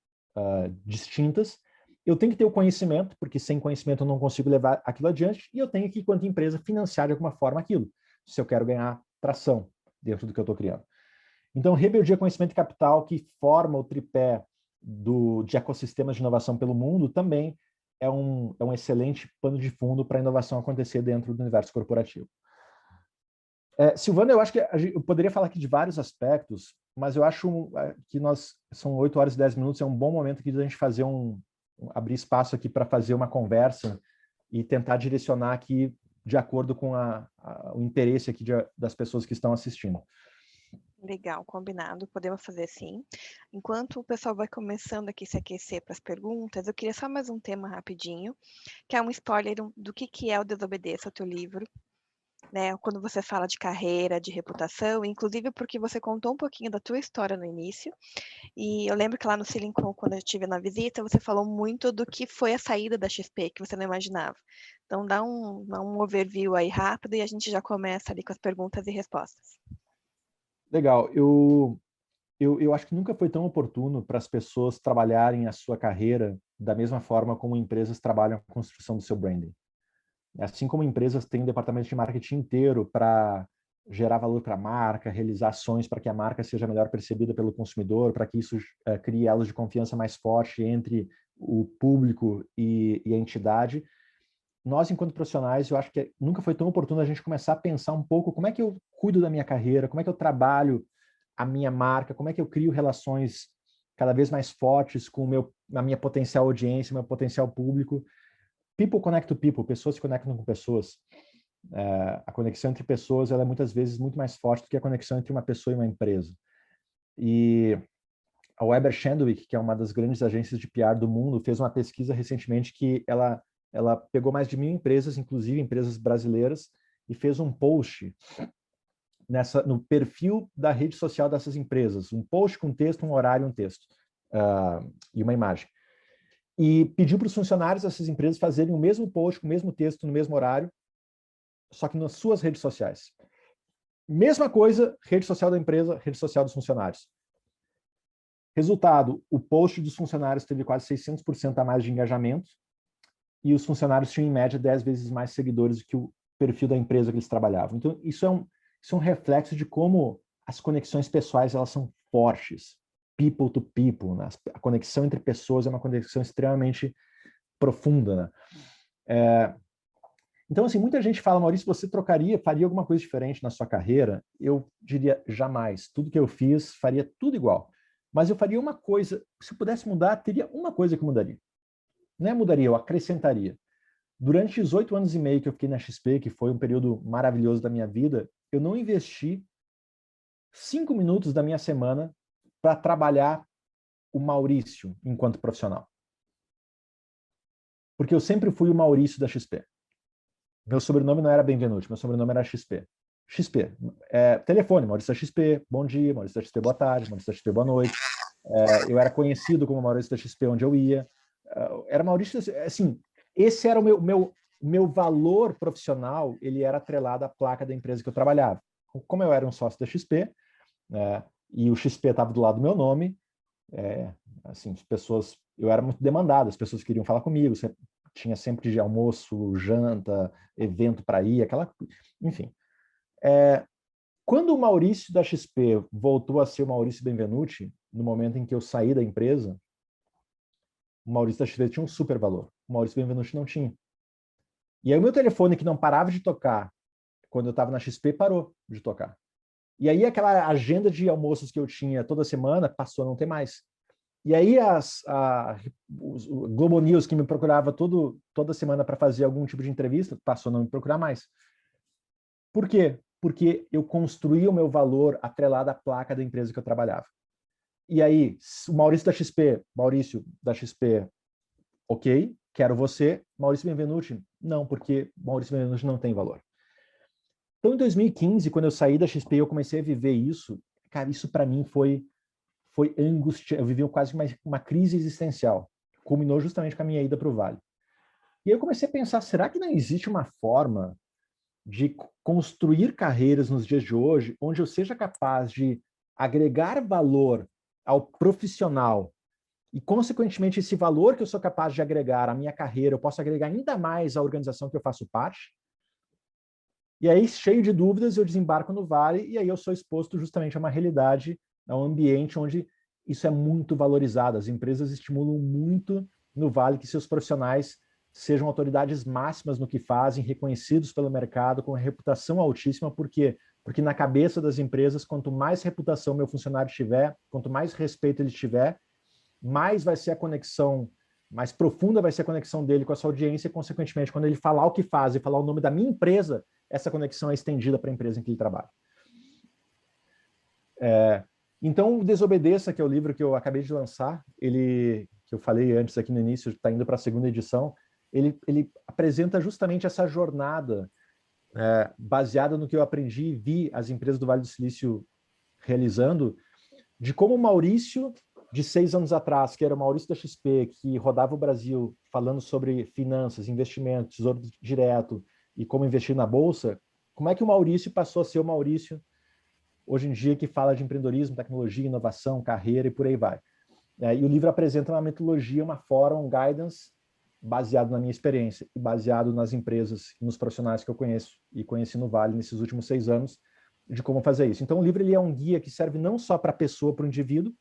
distintas. Eu tenho que ter o conhecimento, porque sem conhecimento eu não consigo levar aquilo adiante, e eu tenho que, enquanto empresa, financiar de alguma forma aquilo, se eu quero ganhar tração dentro do que eu estou criando. Então, rebeldia, conhecimento e capital, que forma o tripé de ecossistemas de inovação pelo mundo, também é um excelente pano de fundo para a inovação acontecer dentro do universo corporativo. Silvana, eu acho que eu poderia falar aqui de vários aspectos, mas eu acho que são 8 horas e 10 minutos, é um bom momento aqui de a gente fazer abrir espaço aqui para fazer uma conversa e tentar direcionar aqui de acordo com o interesse aqui das pessoas que estão assistindo. Legal, combinado, podemos fazer sim. Enquanto o pessoal vai começando aqui a se aquecer para as perguntas, eu queria só mais um tema rapidinho, que é um spoiler do que é o Desobedeça, o teu livro. Quando você fala de carreira, de reputação, inclusive porque você contou um pouquinho da tua história no início, e eu lembro que lá no Silicon, quando eu estive na visita, você falou muito do que foi a saída da XP, que você não imaginava. Então, dá um overview aí rápido e a gente já começa ali com as perguntas e respostas. Legal. Eu acho que nunca foi tão oportuno para as pessoas trabalharem a sua carreira da mesma forma como empresas trabalham a construção do seu branding. Assim como empresas têm um departamento de marketing inteiro para gerar valor para a marca, realizar ações para que a marca seja melhor percebida pelo consumidor, para que isso crie elos de confiança mais forte entre o público e a entidade. Nós, enquanto profissionais, eu acho que nunca foi tão oportuno a gente começar a pensar um pouco como é que eu cuido da minha carreira, como é que eu trabalho a minha marca, como é que eu crio relações cada vez mais fortes com a minha potencial audiência, meu potencial público, people connect to people, pessoas se conectam com pessoas. A conexão entre pessoas, ela é muitas vezes muito mais forte do que a conexão entre uma pessoa e uma empresa. E a Weber Shandwick, que é uma das grandes agências de PR do mundo, fez uma pesquisa recentemente que ela pegou mais de 1.000 empresas, inclusive empresas brasileiras, e fez um post no perfil da rede social dessas empresas, um post com texto, um horário, um texto e uma imagem. E pediu para os funcionários dessas empresas fazerem o mesmo post, com o mesmo texto, no mesmo horário, só que nas suas redes sociais. Mesma coisa, rede social da empresa, rede social dos funcionários. Resultado, o post dos funcionários teve quase 600% a mais de engajamento e os funcionários tinham, em média, 10 vezes mais seguidores do que o perfil da empresa que eles trabalhavam. Então, isso é um reflexo de como as conexões pessoais elas são fortes. People to people. Né? A conexão entre pessoas é uma conexão extremamente profunda. Né? Então, assim, muita gente fala, Maurício, você faria alguma coisa diferente na sua carreira? Eu diria, jamais. Tudo que eu fiz, faria tudo igual. Mas eu faria uma coisa, se eu pudesse mudar, teria uma coisa que mudaria. Não é mudaria, eu acrescentaria. Durante os 8 anos e meio que eu fiquei na XP, que foi um período maravilhoso da minha vida, eu não investi 5 minutos da minha semana para trabalhar o Maurício enquanto profissional. Porque eu sempre fui o Maurício da XP. Meu sobrenome não era Benvenuti, meu sobrenome era XP. XP. Telefone, Maurício da XP, bom dia, Maurício da XP, boa tarde, Maurício da XP, boa noite. Eu era conhecido como Maurício da XP onde eu ia. Era Maurício, assim, esse era o meu valor profissional, ele era atrelado à placa da empresa que eu trabalhava. Como eu era um sócio da XP, e o XP estava do lado do meu nome, assim, eu era muito demandado, as pessoas queriam falar comigo, tinha sempre de almoço, janta, evento para ir, enfim. Quando o Maurício da XP voltou a ser o Maurício Benvenuti, no momento em que eu saí da empresa, o Maurício da XP tinha um super valor, o Maurício Benvenuti não tinha. E aí o meu telefone, que não parava de tocar quando eu estava na XP, parou de tocar. E aí aquela agenda de almoços que eu tinha toda semana passou a não ter mais. E aí os Globo News, que me procurava toda semana para fazer algum tipo de entrevista, passou a não me procurar mais. Por quê? Porque eu construí o meu valor atrelado à placa da empresa que eu trabalhava. E aí, o Maurício da XP, ok, quero você. Maurício Benvenuti, não, porque Maurício Benvenuti não tem valor. Então, em 2015, quando eu saí da XP e eu comecei a viver isso, cara, isso para mim foi angustiante. Eu vivi quase uma crise existencial. Culminou justamente com a minha ida para o Vale. E aí eu comecei a pensar, será que não existe uma forma de construir carreiras nos dias de hoje onde eu seja capaz de agregar valor ao profissional e, consequentemente, esse valor que eu sou capaz de agregar à minha carreira, eu posso agregar ainda mais à organização que eu faço parte? E aí, cheio de dúvidas, eu desembarco no Vale e aí eu sou exposto justamente a uma realidade, a um ambiente onde isso é muito valorizado. As empresas estimulam muito no Vale que seus profissionais sejam autoridades máximas no que fazem, reconhecidos pelo mercado, com reputação altíssima. Por quê? Porque na cabeça das empresas, quanto mais reputação meu funcionário tiver, quanto mais respeito ele tiver, mais vai ser a conexão, mais profunda vai ser a conexão dele com a sua audiência e, consequentemente, quando ele falar o que faz e falar o nome da minha empresa, essa conexão é estendida para a empresa em que ele trabalha. Então, o Desobedeça, que é o livro que eu acabei de lançar, que eu falei antes aqui no início, está indo para a 2ª edição, ele apresenta justamente essa jornada baseada no que eu aprendi e vi as empresas do Vale do Silício realizando, de como o Maurício, de 6 anos atrás, que era o Maurício da XP, que rodava o Brasil falando sobre finanças, investimentos, tesouro direto e como investir na Bolsa, como é que o Maurício passou a ser o Maurício hoje em dia que fala de empreendedorismo, tecnologia, inovação, carreira e por aí vai. E o livro apresenta uma metodologia, uma forma, um guidance baseado na minha experiência e baseado nas empresas e nos profissionais que eu conheço e conheci no Vale nesses últimos 6 anos de como fazer isso. Então, o livro ele é um guia que serve não só para a pessoa, para o indivíduo,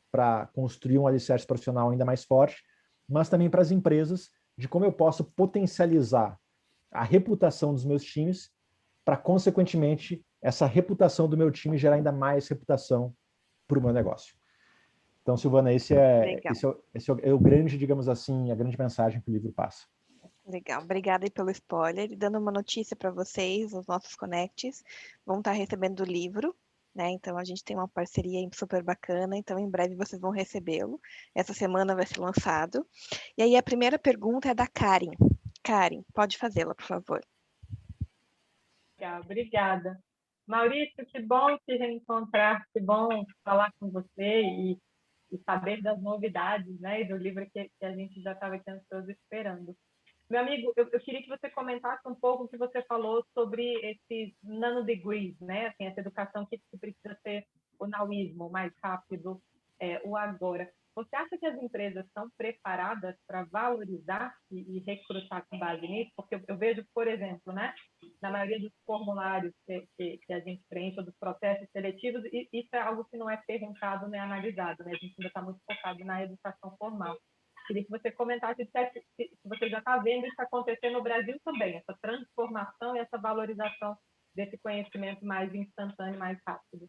para construir um alicerce profissional ainda mais forte, mas também para as empresas, de como eu posso potencializar a reputação dos meus times para, consequentemente, essa reputação do meu time gerar ainda mais reputação para o meu negócio. Então, Silvana, esse é o grande, digamos assim, a grande mensagem que o livro passa. Legal, obrigada aí pelo spoiler. E dando uma notícia para vocês, os nossos connects vão estar recebendo o livro, né? Então a gente tem uma parceria aí super bacana, então em breve vocês vão recebê-lo. Essa semana vai ser lançado. E aí a primeira pergunta é da Karen. Karen, pode fazê-la, por favor. Legal, obrigada. Maurício, que bom te reencontrar, que bom falar com você e saber das novidades, né, e do livro que a gente já estava aqui ansioso esperando. Meu amigo, eu queria que você comentasse um pouco o que você falou sobre esses nanodegrees, né? Assim, essa educação que precisa ser o nowísmo, mais rápido, o agora. Você acha que as empresas estão preparadas para valorizar e recrutar com base nisso? Porque eu vejo, por exemplo, né, na maioria dos formulários que a gente preenche, ou dos processos seletivos, e isso é algo que não é perguntado nem analisado, né? A gente ainda está muito focado na educação formal. Queria que você comentasse se você já está vendo isso acontecer no Brasil também, essa transformação e essa valorização desse conhecimento mais instantâneo, mais rápido.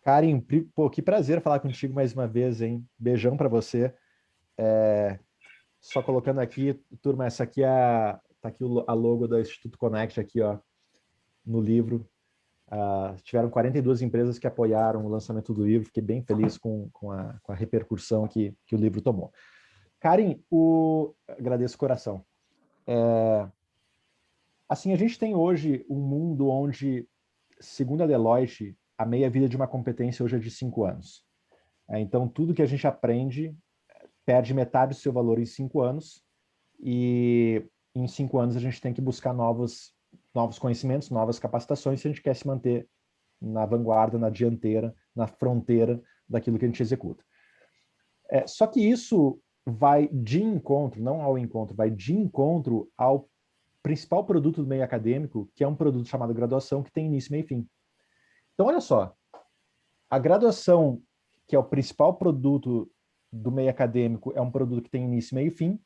Karen, pô, que prazer falar contigo mais uma vez, hein? Beijão para você. Só colocando aqui, turma, essa aqui tá aqui a logo do Instituto Connect aqui, ó, no livro. Tiveram 42 empresas que apoiaram o lançamento do livro. Fiquei bem feliz com a repercussão que o livro tomou. Karen, agradeço o coração. Assim, a gente tem hoje um mundo onde, segundo a Deloitte, a meia-vida de uma competência hoje é de 5 anos. Então, tudo que a gente aprende perde metade do seu valor em 5 anos, e em 5 anos a gente tem que buscar novos conhecimentos, novas capacitações, se a gente quer se manter na vanguarda, na dianteira, na fronteira daquilo que a gente executa. Só que isso vai de encontro, não ao encontro, vai de encontro ao principal produto do meio acadêmico, que é um produto chamado graduação, que tem início, meio e fim. Então, olha só, a graduação, que é o principal produto do meio acadêmico, é um produto que tem início, meio e fim,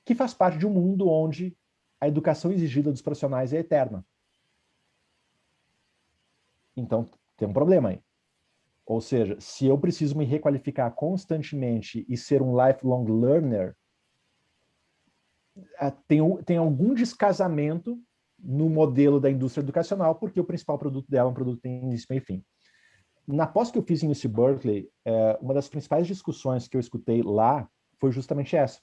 que faz parte de um mundo onde a educação exigida dos profissionais é eterna. Então, tem um problema aí. Ou seja, se eu preciso me requalificar constantemente e ser um lifelong learner, tem algum descasamento no modelo da indústria educacional, porque o principal produto dela é um produto que tem início, meio e fim. Na pós que eu fiz em UC Berkeley, uma das principais discussões que eu escutei lá foi justamente essa.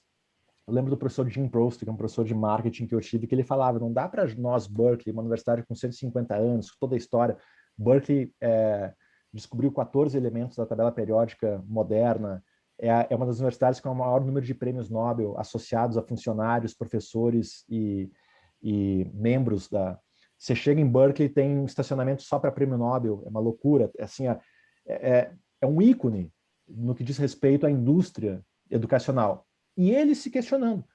Eu lembro do professor Jim Prost, que é um professor de marketing que eu tive, que ele falava, não dá para nós, Berkeley, uma universidade com 150 anos, com toda a história, Berkeley descobriu 14 elementos da tabela periódica moderna, é uma das universidades com o maior número de prêmios Nobel associados a funcionários, professores e membros da... Você chega em Berkeley, tem um estacionamento só para prêmio Nobel, é uma loucura, assim, é um ícone no que diz respeito à indústria educacional. E ele se questionando.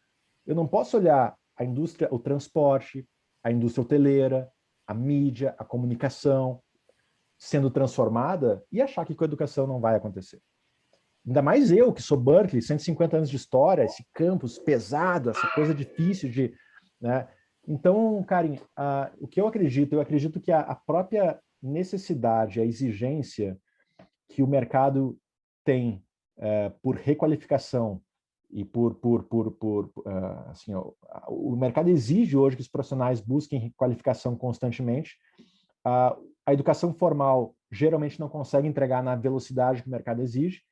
Eu não posso olhar a indústria, o transporte, a indústria hoteleira, a mídia, a comunicação sendo transformada e achar que com a educação não vai acontecer. Ainda mais eu, que sou Berkeley, 150 anos de história, esse campus pesado, essa coisa difícil de... Né? Então, Karen, o que eu acredito que a própria necessidade, a exigência que o mercado tem por requalificação e assim, o mercado exige hoje que os profissionais busquem qualificação constantemente. A educação formal geralmente não consegue entregar na velocidade que o mercado exige,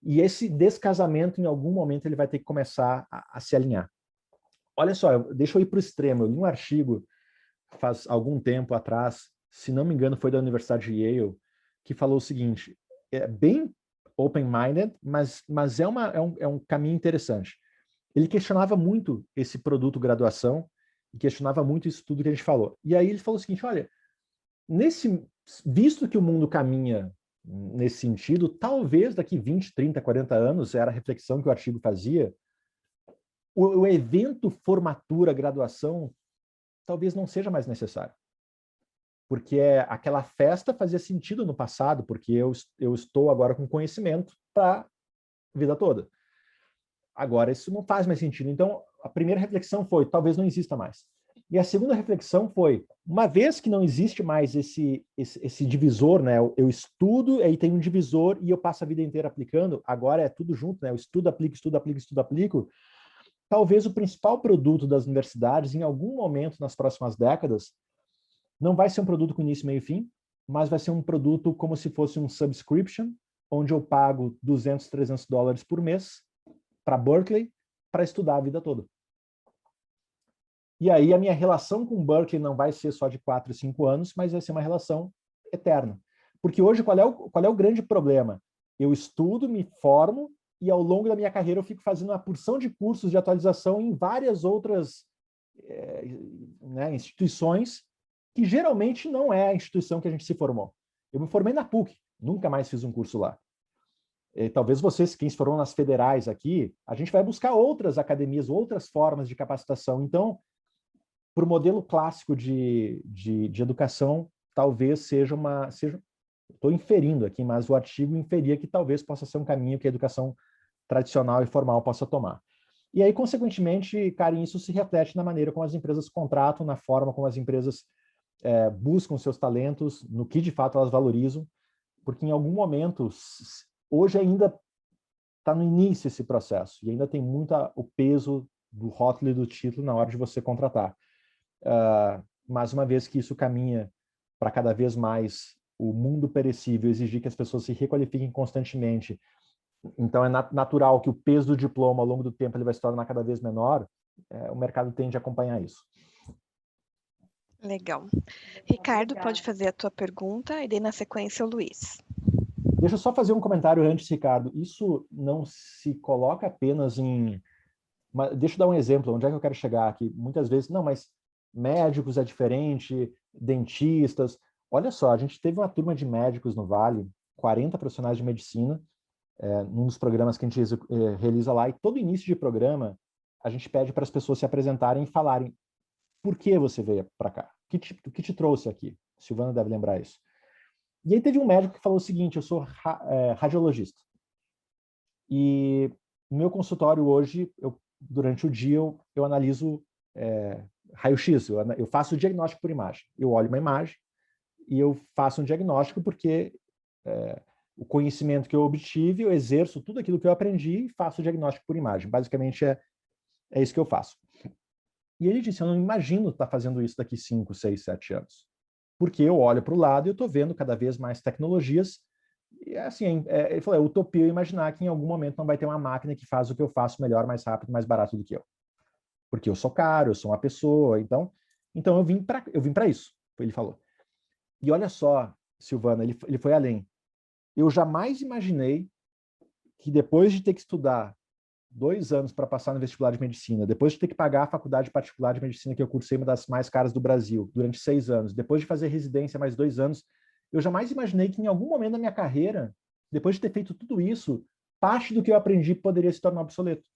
e esse descasamento, em algum momento, ele vai ter que começar a se alinhar. Olha só, deixa eu ir para o extremo. Eu li um artigo faz algum tempo atrás, se não me engano, foi da Universidade de Yale, que falou o seguinte, é bem open-minded, mas é um caminho interessante. Ele questionava muito esse produto graduação e questionava muito isso tudo que a gente falou. E aí ele falou o seguinte, olha, visto que o mundo caminha nesse sentido, talvez daqui 20, 30, 40 anos, era a reflexão que o artigo fazia, o evento formatura, graduação, talvez não seja mais necessário. Porque aquela festa fazia sentido no passado, porque eu estou agora com conhecimento para a vida toda. Agora, isso não faz mais sentido. Então, a primeira reflexão foi, talvez não exista mais. E a segunda reflexão foi, uma vez que não existe mais esse divisor, né? Eu estudo, aí tem um divisor e eu passo a vida inteira aplicando, agora é tudo junto, né? Eu estudo, aplico, estudo, aplico, estudo, aplico. talvez o principal produto das universidades, em algum momento nas próximas décadas, não vai ser um produto com início, meio e fim, mas vai ser um produto como se fosse um subscription, onde eu pago 200, 300 dólares por mês para Berkeley para estudar a vida toda. E aí a minha relação com Berkeley não vai ser só de 4, 5 anos, mas vai ser uma relação eterna. Porque hoje, qual é o grande problema? Eu estudo, me formo, e ao longo da minha carreira eu fico fazendo uma porção de cursos de atualização em várias outras instituições, que geralmente não é a instituição que a gente se formou. Eu me formei na PUC, nunca mais fiz um curso lá. Talvez vocês, quem se formou nas federais aqui, a gente vai buscar outras academias, outras formas de capacitação. Então, para o modelo clássico de educação, talvez seja estou inferindo aqui, mas o artigo inferia que talvez possa ser um caminho que a educação tradicional e formal possa tomar. E aí, consequentemente, Karen, isso se reflete na maneira como as empresas contratam, na forma como as empresas buscam seus talentos, no que de fato elas valorizam, porque em algum momento, hoje ainda está no início esse processo, e ainda tem muito o peso do rótulo e do título na hora de você contratar. Mas uma vez que isso caminha para cada vez mais o mundo perecível, exigir que as pessoas se requalifiquem constantemente, então é natural que o peso do diploma ao longo do tempo ele vai se tornar cada vez menor, o mercado tende a acompanhar isso. Legal. Ricardo, pode fazer a tua pergunta e daí na sequência o Luiz. Deixa eu só fazer um comentário antes, Ricardo. Isso não se coloca apenas em... Deixa eu dar um exemplo, onde é que eu quero chegar aqui? Muitas vezes, não, mas médicos é diferente, dentistas. Olha só, a gente teve uma turma de médicos no Vale, 40 profissionais de medicina, num dos programas que a gente realiza lá, e todo início de programa, a gente pede para as pessoas se apresentarem e falarem por que você veio para cá, o que te trouxe aqui. Silvana deve lembrar isso. E aí teve um médico que falou o seguinte: eu sou radiologista. E no meu consultório hoje, durante o dia, eu analiso raio-x, eu faço o diagnóstico por imagem. Eu olho uma imagem e eu faço um diagnóstico porque o conhecimento que eu obtive, eu exerço tudo aquilo que eu aprendi e faço o diagnóstico por imagem. Basicamente é isso que eu faço. E ele disse: eu não imagino estar fazendo isso daqui 5, 6, 7 anos. Porque eu olho para o lado e eu estou vendo cada vez mais tecnologias. E assim, ele falou, é utopia eu imaginar que em algum momento não vai ter uma máquina que faz o que eu faço melhor, mais rápido, mais barato do que eu. Porque eu sou caro, eu sou uma pessoa, então eu vim para isso, ele falou. E olha só, Silvana, ele foi além. Eu jamais imaginei que depois de ter que estudar 2 anos para passar no vestibular de medicina, depois de ter que pagar a faculdade particular de medicina que eu cursei, uma das mais caras do Brasil, durante 6 anos, depois de fazer residência mais 2 anos, eu jamais imaginei que em algum momento da minha carreira, depois de ter feito tudo isso, parte do que eu aprendi poderia se tornar obsoleto.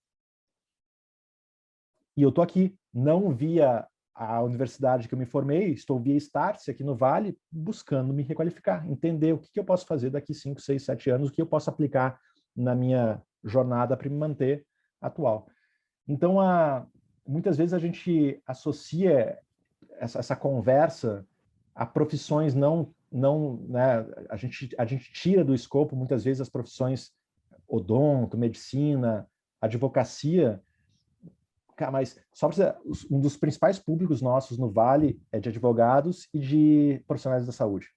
E eu estou aqui, não via a universidade que eu me formei, estou via Startse aqui no Vale, buscando me requalificar, entender o que eu posso fazer daqui 5, 6, 7 anos, o que eu posso aplicar na minha jornada para me manter atual. Então, muitas vezes a gente associa essa conversa a profissões não né, a gente tira do escopo muitas vezes as profissões odonto, medicina, advocacia, mas só para um dos principais públicos nossos no Vale é de advogados e de profissionais da saúde.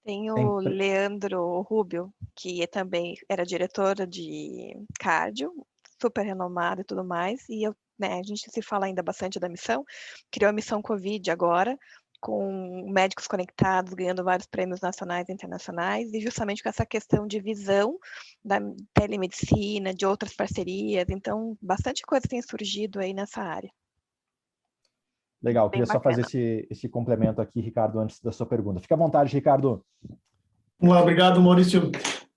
Tem o Leandro Rubio, que também era diretor de cardio, super renomado e tudo mais, e a gente se fala ainda bastante da missão, criou a missão Covid agora, com médicos conectados, ganhando vários prêmios nacionais e internacionais, e justamente com essa questão de visão da telemedicina, de outras parcerias, então bastante coisa tem surgido aí nessa área. Legal, queria só fazer esse complemento aqui, Ricardo, antes da sua pergunta. Fica à vontade, Ricardo. Vamos lá, obrigado, Maurício.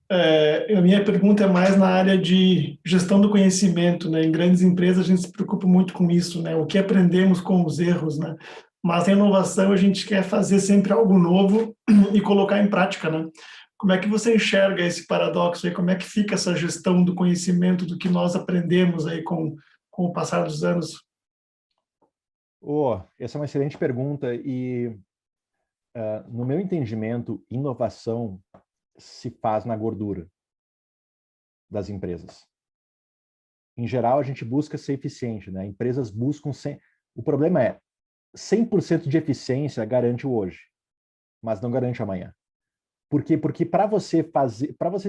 A minha pergunta é mais na área de gestão do conhecimento, né? Em grandes empresas a gente se preocupa muito com isso, né? O que aprendemos com os erros, né? Mas a inovação a gente quer fazer sempre algo novo e colocar em prática, né? Como é que você enxerga esse paradoxo aí? Como é que fica essa gestão do conhecimento, do que nós aprendemos aí com o passar dos anos? Essa é uma excelente pergunta e, no meu entendimento, inovação se faz na gordura das empresas. em geral, a gente busca ser eficiente, né? Empresas buscam... O problema é, 100% de eficiência garante o hoje, mas não garante o amanhã. Por quê? Porque para você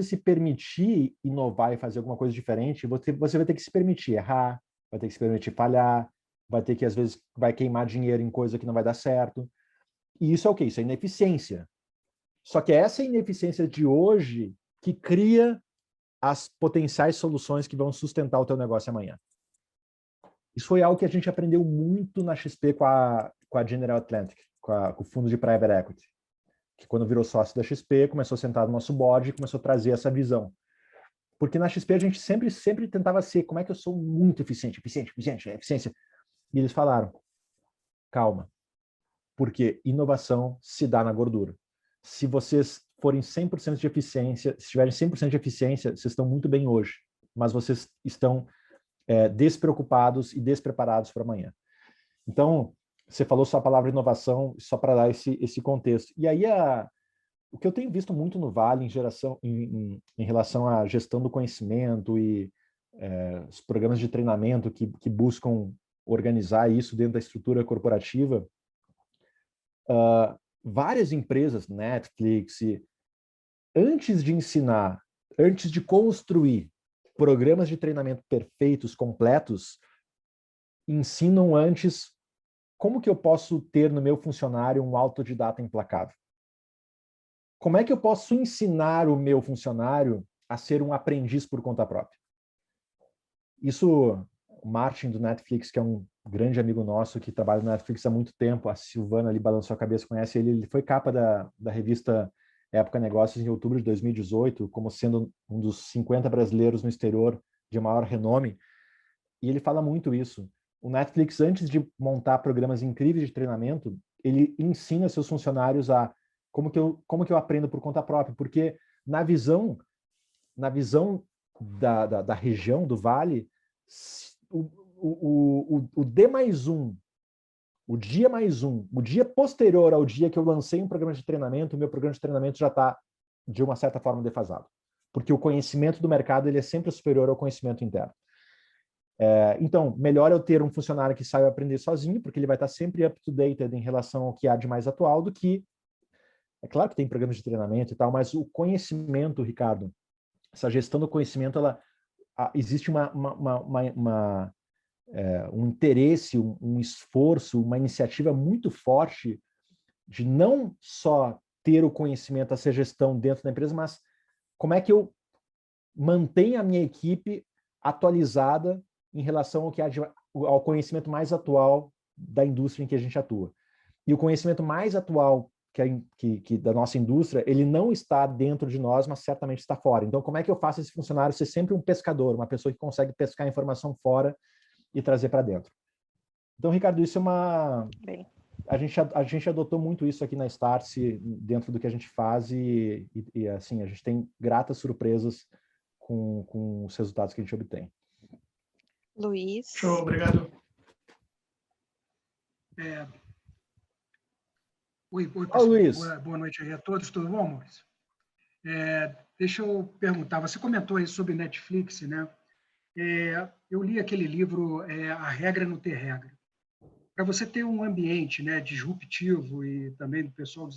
se permitir inovar e fazer alguma coisa diferente, você vai ter que se permitir errar, vai ter que se permitir falhar, vai ter que, às vezes, vai queimar dinheiro em coisa que não vai dar certo. E isso é o quê? Isso é ineficiência. Só que é essa ineficiência de hoje que cria as potenciais soluções que vão sustentar o teu negócio amanhã. Isso foi algo que a gente aprendeu muito na XP com a General Atlantic, com o fundo de Private Equity, que quando virou sócio da XP, começou a sentar no nosso board e começou a trazer essa visão. Porque na XP a gente sempre tentava ser, como é que eu sou muito eficiente, eficiência. E eles falaram, calma, porque inovação se dá na gordura. Se vocês forem 100% de eficiência, se tiverem 100% de eficiência, vocês estão muito bem hoje, mas vocês estão despreocupados e despreparados para amanhã. Então, você falou só a palavra inovação, só para dar esse contexto. E aí, o que eu tenho visto muito no Vale em relação à gestão do conhecimento e os programas de treinamento que buscam organizar isso dentro da estrutura corporativa, várias empresas, Netflix, antes de ensinar, antes de construir programas de treinamento perfeitos, completos, ensinam antes como que eu posso ter no meu funcionário um autodidata implacável. Como é que eu posso ensinar o meu funcionário a ser um aprendiz por conta própria? Isso, o Martin do Netflix, que é um grande amigo nosso que trabalha no Netflix há muito tempo, a Silvana ali balançou a cabeça, conhece ele foi capa da revista Época Negócios em outubro de 2018, como sendo um dos 50 brasileiros no exterior de maior renome, e ele fala muito isso. O Netflix, antes de montar programas incríveis de treinamento, ele ensina seus funcionários a como que eu aprendo por conta própria, porque na visão da região, do Vale, o D+1, o dia +1, o dia posterior ao dia que eu lancei um programa de treinamento, o meu programa de treinamento já está, de uma certa forma, defasado. Porque o conhecimento do mercado ele é sempre superior ao conhecimento interno. Então, melhor eu ter um funcionário que saiba aprender sozinho, porque ele vai estar sempre up-to-date em relação ao que há de mais atual, do que... É claro que tem programas de treinamento e tal, mas o conhecimento, Ricardo, essa gestão do conhecimento, existe um interesse, um esforço, uma iniciativa muito forte de não só ter o conhecimento, essa gestão dentro da empresa, mas como é que eu mantenho a minha equipe atualizada em relação ao conhecimento mais atual da indústria em que a gente atua. E o conhecimento mais atual que da nossa indústria, ele não está dentro de nós, mas certamente está fora. Então, como é que eu faço esse funcionário ser sempre um pescador, uma pessoa que consegue pescar informação fora e trazer para dentro? Então, Ricardo, isso é uma... A gente adotou muito isso aqui na Startse, dentro do que a gente faz, e assim, a gente tem gratas surpresas com os resultados que a gente obtém. Luiz. Show, obrigado. Oi, pessoal. Luiz. Boa noite aí a todos. Tudo bom, Maurício? Deixa eu perguntar, você comentou aí sobre Netflix, né? Eu li aquele livro, A Regra Não Ter Regra. Para você ter um ambiente, né, disruptivo e também do pessoal,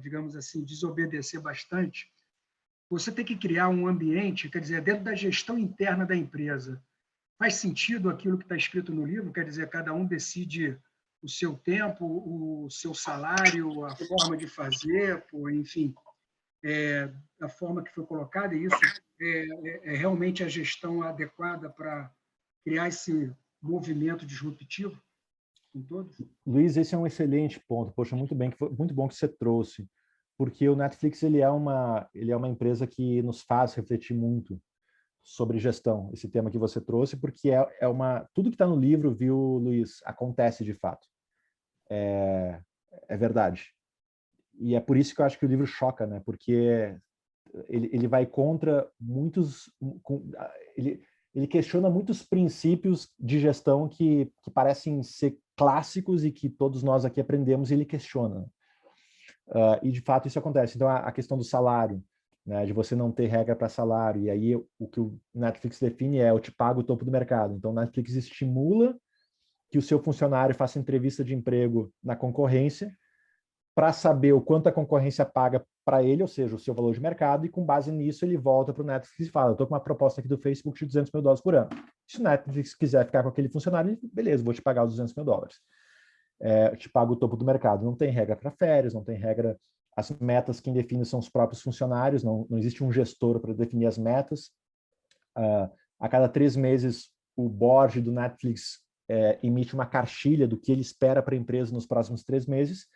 digamos assim, desobedecer bastante, você tem que criar um ambiente, quer dizer, dentro da gestão interna da empresa. Faz sentido aquilo que está escrito no livro? Quer dizer, cada um decide o seu tempo, o seu salário, a forma de fazer, enfim, a forma que foi colocada, e isso é realmente a gestão adequada para criar esse movimento disruptivo com todos? Luiz, esse é um excelente ponto. Poxa, muito bom que você trouxe, porque o Netflix ele é uma empresa que nos faz refletir muito sobre gestão, esse tema que você trouxe, porque tudo que está no livro, viu, Luiz, acontece de fato. É verdade. E é por isso que eu acho que o livro choca, né? Porque ele vai contra ele questiona muitos princípios de gestão que parecem ser clássicos e que todos nós aqui aprendemos, e ele questiona. E de fato isso acontece. Então a questão do salário, né, de você não ter regra para salário. E aí o que o Netflix define é: eu te pago o topo do mercado. Então, o Netflix estimula que o seu funcionário faça entrevista de emprego na concorrência para saber o quanto a concorrência paga para ele, ou seja, o seu valor de mercado, e com base nisso ele volta para o Netflix e fala: eu estou com uma proposta aqui do Facebook de $200 mil por ano. Se o Netflix quiser ficar com aquele funcionário, beleza, vou te pagar os $200 mil. Eu te pago o topo do mercado. Não tem regra para férias, não tem regra. As metas quem define são os próprios funcionários, não existe um gestor para definir as metas. A cada 3 meses, o board do Netflix emite uma cartilha do que ele espera para a empresa nos próximos 3 meses,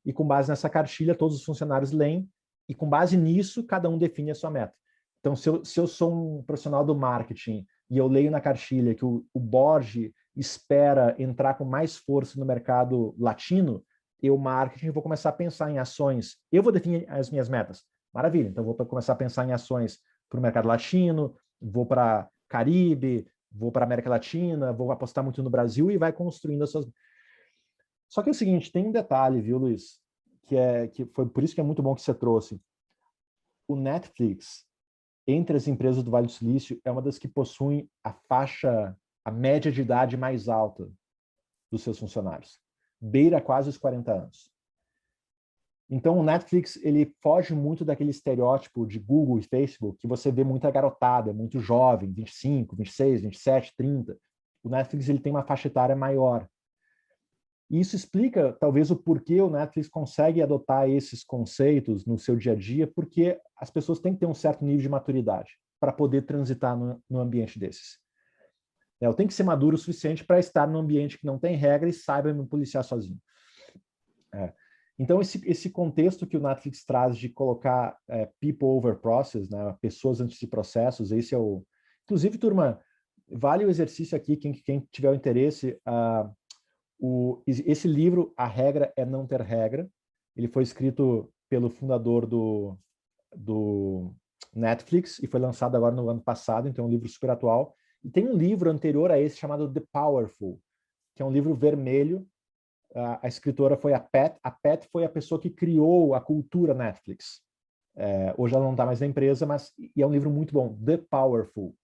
e com base nessa cartilha, todos os funcionários leem, e com base nisso, cada um define a sua meta. Então, se eu sou um profissional do marketing e eu leio na cartilha que o board espera entrar com mais força no mercado latino, eu, marketing, vou começar a pensar em ações. Eu vou definir as minhas metas. Maravilha, então vou começar a pensar em ações para o mercado latino, vou para Caribe, vou para América Latina, vou apostar muito no Brasil, e vai construindo as suas... Só que é o seguinte, tem um detalhe, viu, Luiz? Que foi por isso que é muito bom que você trouxe. O Netflix, entre as empresas do Vale do Silício, é uma das que possuem a média de idade mais alta dos seus funcionários. Beira quase os 40 anos. Então, o Netflix, ele foge muito daquele estereótipo de Google e Facebook, que você vê muita garotada, muito jovem, 25, 26, 27, 30. O Netflix, ele tem uma faixa etária maior. E isso explica, talvez, o porquê o Netflix consegue adotar esses conceitos no seu dia a dia, porque as pessoas têm que ter um certo nível de maturidade para poder transitar no ambiente desses. Eu tenho que ser maduro o suficiente para estar num ambiente que não tem regra e saiba me policiar sozinho. Então, esse contexto que o Netflix traz de colocar people over process, né, pessoas antes de processos, esse é o... Inclusive, turma, vale o exercício aqui, quem tiver o interesse... esse livro, A Regra é Não Ter Regra, ele foi escrito pelo fundador do Netflix e foi lançado agora no ano passado, então é um livro super atual. E tem um livro anterior a esse chamado The Powerful, que é um livro vermelho. A escritora foi a Pat. A Pat foi a pessoa que criou a cultura Netflix. Hoje ela não está mais na empresa, mas é um livro muito bom, The Powerful.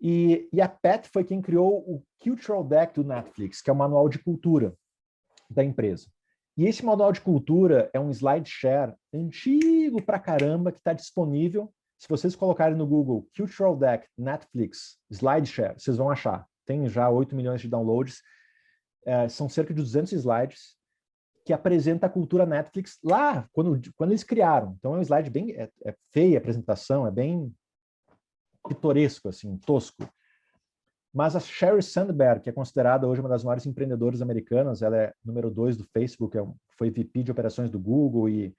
E a Pat foi quem criou o Cultural Deck do Netflix, que é o manual de cultura da empresa. E esse manual de cultura é um SlideShare antigo pra caramba, que está disponível. Se vocês colocarem no Google Cultural Deck Netflix SlideShare, vocês vão achar. Tem já 8 milhões de downloads. São cerca de 200 slides que apresenta a cultura Netflix lá, quando eles criaram. Então é um slide bem... feia a apresentação, é bem... pitoresco, assim, tosco. Mas a Sheryl Sandberg, que é considerada hoje uma das maiores empreendedoras americanas, ela é número 2 do Facebook, foi VP de operações do Google, e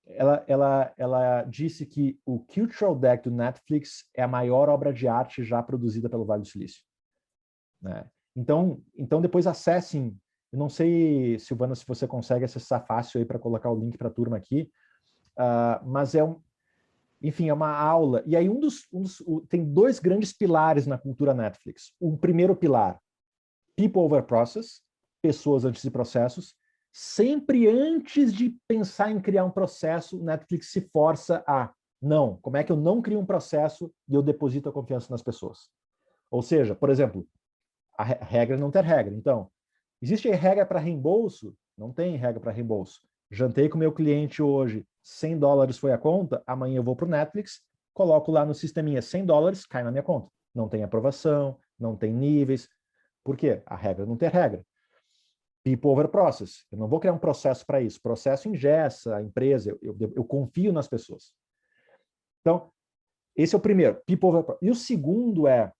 ela disse que o Cultural Deck do Netflix é a maior obra de arte já produzida pelo Vale do Silício. Né? Então depois acessem, eu não sei, Silvana, se você consegue acessar fácil aí para colocar o link para a turma aqui, mas enfim, é uma aula. E aí tem 2 grandes pilares na cultura Netflix. O primeiro pilar, people over process, pessoas antes de processos. Sempre antes de pensar em criar um processo, Netflix se força a, não, como é que eu não crio um processo e eu deposito a confiança nas pessoas? Ou seja, por exemplo, a regra é não ter regra. Então, existe regra para reembolso? Não tem regra para reembolso. Jantei com meu cliente hoje, $100 foi a conta, amanhã eu vou para o Netflix, coloco lá no sisteminha $100, cai na minha conta. Não tem aprovação, não tem níveis. Por quê? A regra não tem regra. People over process. Eu não vou criar um processo para isso. Processo engessa a empresa, eu confio nas pessoas. Então, esse é o primeiro, people over process. E o segundo é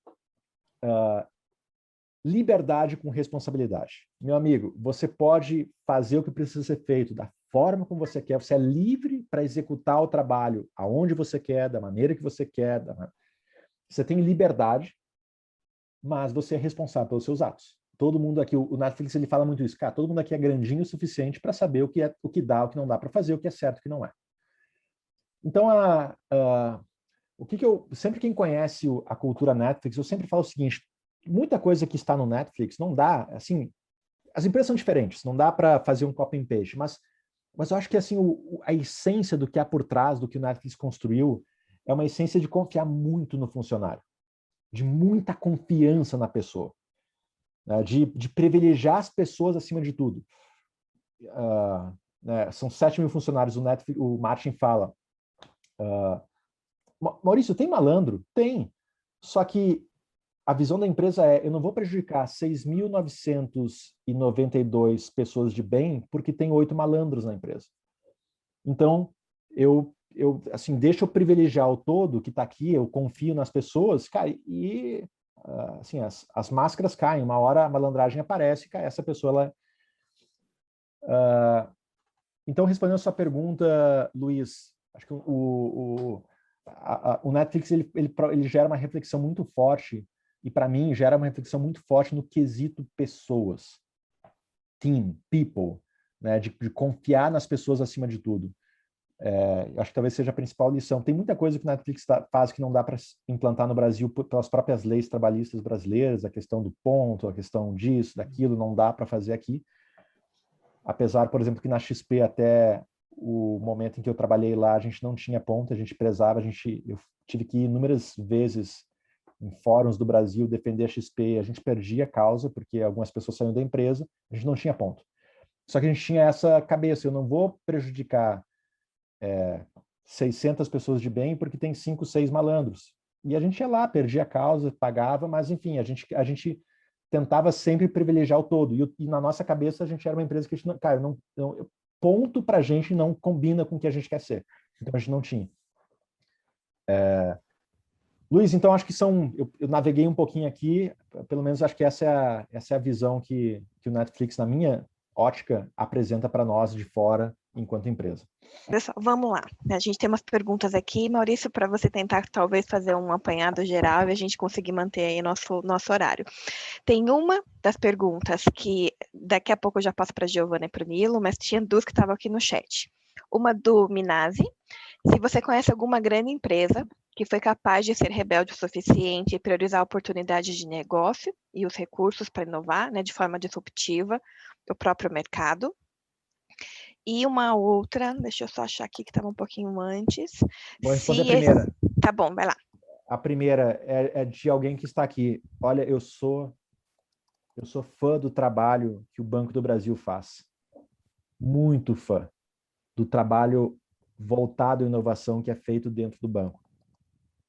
liberdade com responsabilidade. Meu amigo, você pode fazer o que precisa ser feito da forma como você quer, você é livre para executar o trabalho aonde você quer, da maneira que você quer. Você tem liberdade, mas você é responsável pelos seus atos. Todo mundo aqui, o Netflix, ele fala muito isso, cara, todo mundo aqui é grandinho o suficiente para saber o que dá, o que não dá para fazer, o que é certo, o que não é. Então, sempre quem conhece a cultura Netflix, eu sempre falo o seguinte, muita coisa que está no Netflix não dá, assim, as empresas são diferentes, não dá para fazer um copy and paste, mas Mas eu acho que assim, a essência do que há por trás do que o Netflix construiu é uma essência de confiar muito no funcionário, de muita confiança na pessoa, né? De privilegiar as pessoas acima de tudo. Né? São 7 mil funcionários, o Martin fala. Maurício, tem malandro? Tem. Só que a visão da empresa eu não vou prejudicar 6.992 pessoas de bem porque tem 8 malandros na empresa. Então, eu assim, deixa eu privilegiar o todo que está aqui, eu confio nas pessoas, cara, e assim, as máscaras caem, uma hora a malandragem aparece, cara, essa pessoa, então, respondendo a sua pergunta, Luiz, acho que o Netflix, ele gera uma reflexão muito forte, e para mim, gera uma reflexão muito forte no quesito pessoas, team, people, né, de confiar nas pessoas acima de tudo. Acho que talvez seja a principal lição. Tem muita coisa que o Netflix faz que não dá para implantar no Brasil pelas próprias leis trabalhistas brasileiras, a questão do ponto, a questão disso, daquilo, não dá para fazer aqui. Apesar, por exemplo, que na XP até o momento em que eu trabalhei lá, a gente não tinha ponto, a gente prezava, eu tive que ir inúmeras vezes em fóruns do Brasil defender a XP, a gente perdia a causa, porque algumas pessoas saíram da empresa, a gente não tinha ponto. Só que a gente tinha essa cabeça, eu não vou prejudicar 600 pessoas de bem porque tem 5, 6 malandros. E a gente ia lá, perdia a causa, pagava, mas enfim, a gente tentava sempre privilegiar o todo. E na nossa cabeça a gente era uma empresa que a gente não, cara, ponto pra gente não combina com o que a gente quer ser. Então a gente não tinha. Luiz, então acho que eu naveguei um pouquinho aqui, pelo menos acho que essa é a visão que o Netflix, na minha ótica, apresenta para nós de fora enquanto empresa. Pessoal, vamos lá. A gente tem umas perguntas aqui, Maurício, para você tentar talvez fazer um apanhado geral e a gente conseguir manter aí nosso horário. Tem uma das perguntas que daqui a pouco eu já passo para a Giovana e para o Nilo, mas tinha duas que estavam aqui no chat. Uma do Minazzi, se você conhece alguma grande empresa que foi capaz de ser rebelde o suficiente e priorizar oportunidades de negócio e os recursos para inovar, né, de forma disruptiva, o próprio mercado. E uma outra, deixa eu só achar aqui que estava um pouquinho antes. Vou responder a primeira. Tá bom, vai lá. A primeira é de alguém que está aqui. Olha, eu sou fã do trabalho que o Banco do Brasil faz. Muito fã do trabalho voltado à inovação que é feito dentro do banco.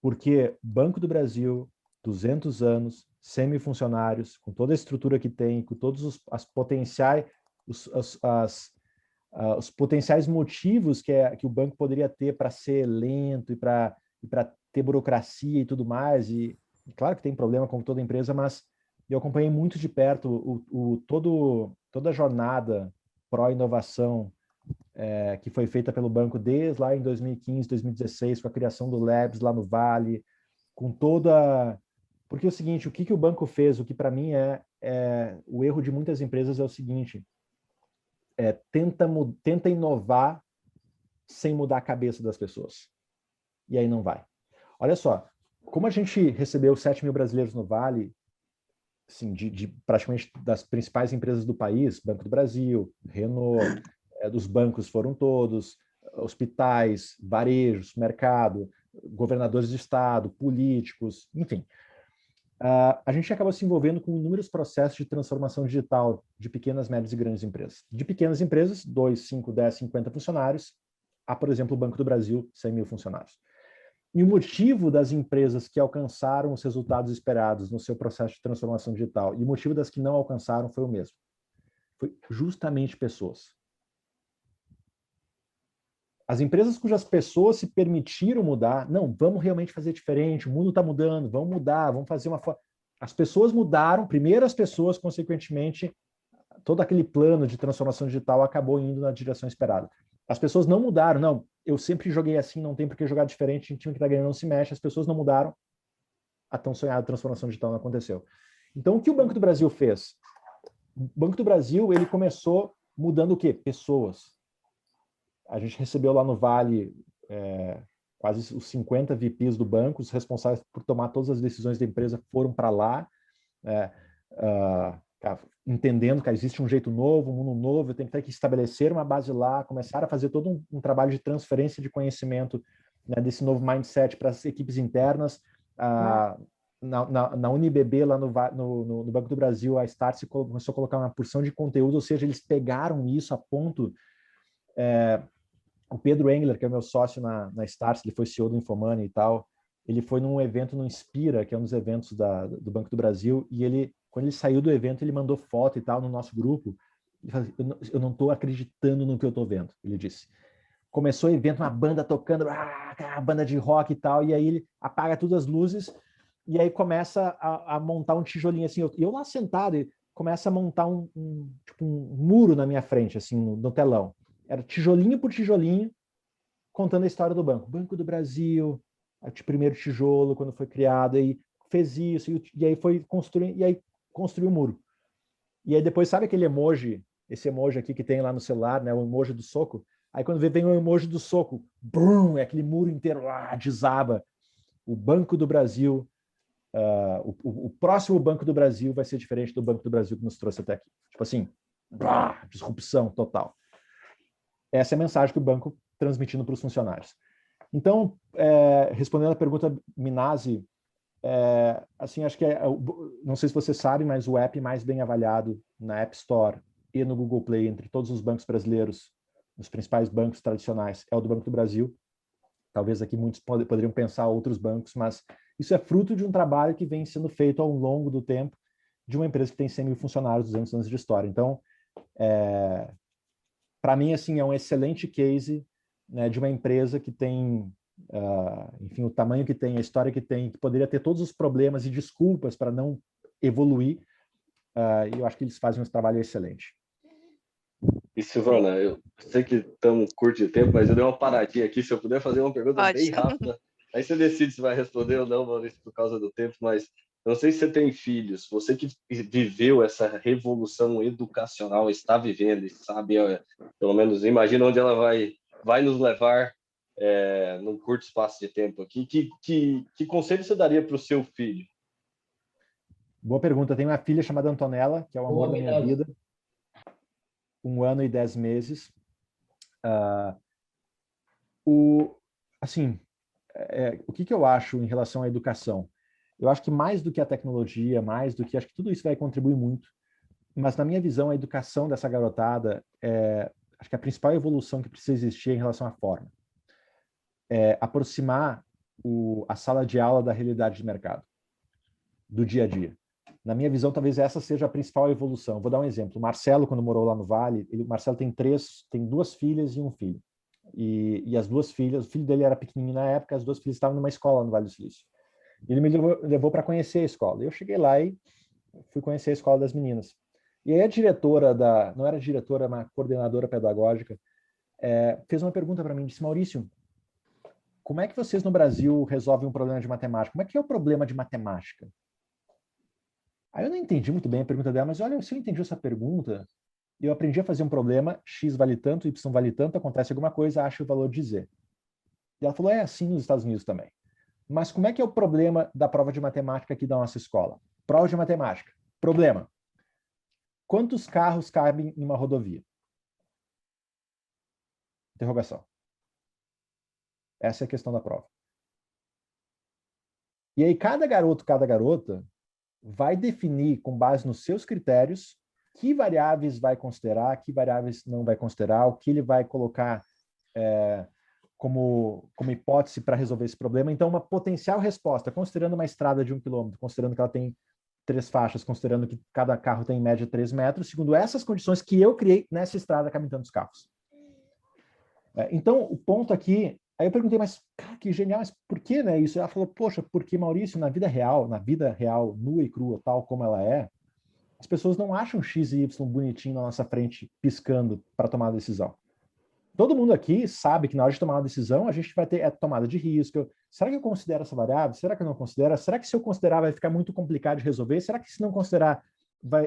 Porque Banco do Brasil, 200 anos, semifuncionários, com toda a estrutura que tem, com todos os potenciais motivos que o banco poderia ter para ser lento e para ter burocracia e tudo mais, e claro que tem problema como toda empresa, mas eu acompanhei muito de perto toda a jornada pró-inovação que foi feita pelo banco desde lá em 2015, 2016, com a criação do Labs lá no Vale, com toda... Porque é o seguinte, o que o banco fez, o que para mim o erro de muitas empresas é o seguinte, tenta inovar sem mudar a cabeça das pessoas. E aí não vai. Olha só, como a gente recebeu 7 mil brasileiros no Vale, assim, de praticamente das principais empresas do país, Banco do Brasil, Renault, dos bancos foram todos, hospitais, varejos, mercado, governadores de estado, políticos, enfim. A gente acabou se envolvendo com inúmeros processos de transformação digital de pequenas, médias e grandes empresas. De pequenas empresas, 2, 5, 10, 50 funcionários, a, por exemplo, o Banco do Brasil, 100 mil funcionários. E o motivo das empresas que alcançaram os resultados esperados no seu processo de transformação digital e o motivo das que não alcançaram foi o mesmo. Foi justamente pessoas. As empresas cujas pessoas se permitiram mudar, não, vamos realmente fazer diferente, o mundo está mudando, vamos mudar, vamos fazer uma forma... As pessoas mudaram, primeiro as pessoas, consequentemente, todo aquele plano de transformação digital acabou indo na direção esperada. As pessoas não mudaram, não, eu sempre joguei assim, não tem por que jogar diferente, o time que está ganhando não se mexe, as pessoas não mudaram, a tão sonhada transformação digital não aconteceu. Então, o que o Banco do Brasil fez? O Banco do Brasil, ele começou mudando o quê? Pessoas. A gente recebeu lá no Vale quase os 50 VPs do banco, os responsáveis por tomar todas as decisões da empresa foram para lá. cara, entendendo que existe um jeito novo, um mundo novo, eu tenho que ter que estabelecer uma base lá, começar a fazer todo um trabalho de transferência de conhecimento, né, desse novo mindset para as equipes internas. Na UniBB, lá no Banco do Brasil, a Startse começou a colocar uma porção de conteúdo, ou seja, eles pegaram isso a ponto... o Pedro Engler, que é o meu sócio na Startse, ele foi CEO do Infomoney e tal, ele foi num evento no Inspira, que é um dos eventos do Banco do Brasil, e quando ele saiu do evento, ele mandou foto e tal no nosso grupo. Ele falou, eu não estou acreditando no que eu estou vendo, ele disse. Começou o evento, uma banda tocando, uma banda de rock e tal, e aí ele apaga todas as luzes, e aí começa a montar um tijolinho assim. Eu lá sentado, e começa a montar tipo um muro na minha frente, assim, no telão. Era tijolinho por tijolinho, contando a história do banco. Banco do Brasil, o primeiro tijolo, quando foi criado, aí fez isso, e aí foi construindo, e aí construiu o muro. E aí depois, sabe aquele emoji, esse emoji aqui que tem lá no celular, né, o emoji do soco? Aí quando vem o emoji do soco, brum, é aquele muro inteiro, desaba. O Banco do Brasil, o próximo Banco do Brasil vai ser diferente do Banco do Brasil que nos trouxe até aqui. Tipo assim, disrupção total. Essa é a mensagem que o banco transmitindo para os funcionários. Então, respondendo a pergunta Minasi, assim, acho que não sei se você sabe, mas o app mais bem avaliado na App Store e no Google Play entre todos os bancos brasileiros, os principais bancos tradicionais, é o do Banco do Brasil. Talvez aqui muitos poderiam pensar outros bancos, mas isso é fruto de um trabalho que vem sendo feito ao longo do tempo de uma empresa que tem 100 mil funcionários, 200 anos de história. Então, para mim, assim, é um excelente case, né, de uma empresa que tem, enfim, o tamanho que tem, a história que tem, que poderia ter todos os problemas e desculpas para não evoluir, e eu acho que eles fazem um trabalho excelente. E Silvana, eu sei que estamos curto de tempo, mas eu dei uma paradinha aqui, se eu puder fazer uma pergunta bem rápida, aí você decide se vai responder ou não, Maurício, por causa do tempo, mas não sei se você tem filhos, você que viveu essa revolução educacional, está vivendo e sabe, pelo menos imagina onde ela vai nos levar num curto espaço de tempo aqui, que conselho você daria para o seu filho? Boa pergunta. Eu tenho uma filha chamada Antonella, que é o amor da minha vida. 1 ano e 10 meses. Assim, o que eu acho em relação à educação? Eu acho que mais do que a tecnologia, acho que tudo isso vai contribuir muito, mas na minha visão, a educação dessa garotada, acho que a principal evolução que precisa existir é em relação à forma. Aproximar a sala de aula da realidade de mercado, do dia a dia. Na minha visão, talvez essa seja a principal evolução. Vou dar um exemplo. O Marcelo, quando morou lá no Vale, o Marcelo tem 2 filhas e um filho. E as 2 filhas, o filho dele era pequenininho na época, as 2 filhas estavam numa escola no Vale do Silício. Ele me levou para conhecer a escola. Eu cheguei lá e fui conhecer a escola das meninas. E aí a diretora não era diretora, uma coordenadora pedagógica, fez uma pergunta para mim, disse: Maurício, como é que vocês no Brasil resolvem um problema de matemática? Como é que é o problema de matemática? Aí eu não entendi muito bem a pergunta dela, mas olha, se eu entendi essa pergunta, eu aprendi a fazer um problema, X vale tanto, Y vale tanto, acontece alguma coisa, acho o valor de Z. E ela falou, é assim nos Estados Unidos também. Mas como é que é o problema da prova de matemática aqui da nossa escola? Prova de matemática. Problema. Quantos carros cabem em uma rodovia? Interrogação. Essa é a questão da prova. E aí cada garoto, cada garota vai definir, com base nos seus critérios, que variáveis vai considerar, que variáveis não vai considerar, o que ele vai colocar como hipótese para resolver esse problema. Então, uma potencial resposta, considerando uma estrada de 1 quilômetro, considerando que ela tem 3 faixas, considerando que cada carro tem em média 3 metros, segundo essas condições que eu criei nessa estrada cabem tantos carros. Então, o ponto aqui... Aí eu perguntei, mas cara, que genial, mas por que, né, isso? Ela falou, poxa, porque, Maurício, na vida real, nua e crua, tal como ela é, as pessoas não acham X e Y bonitinho na nossa frente, piscando para tomar a decisão. Todo mundo aqui sabe que na hora de tomar uma decisão, a gente vai ter tomada de risco. Será que eu considero essa variável? Será que eu não considero? Será que se eu considerar vai ficar muito complicado de resolver? Será que se não considerar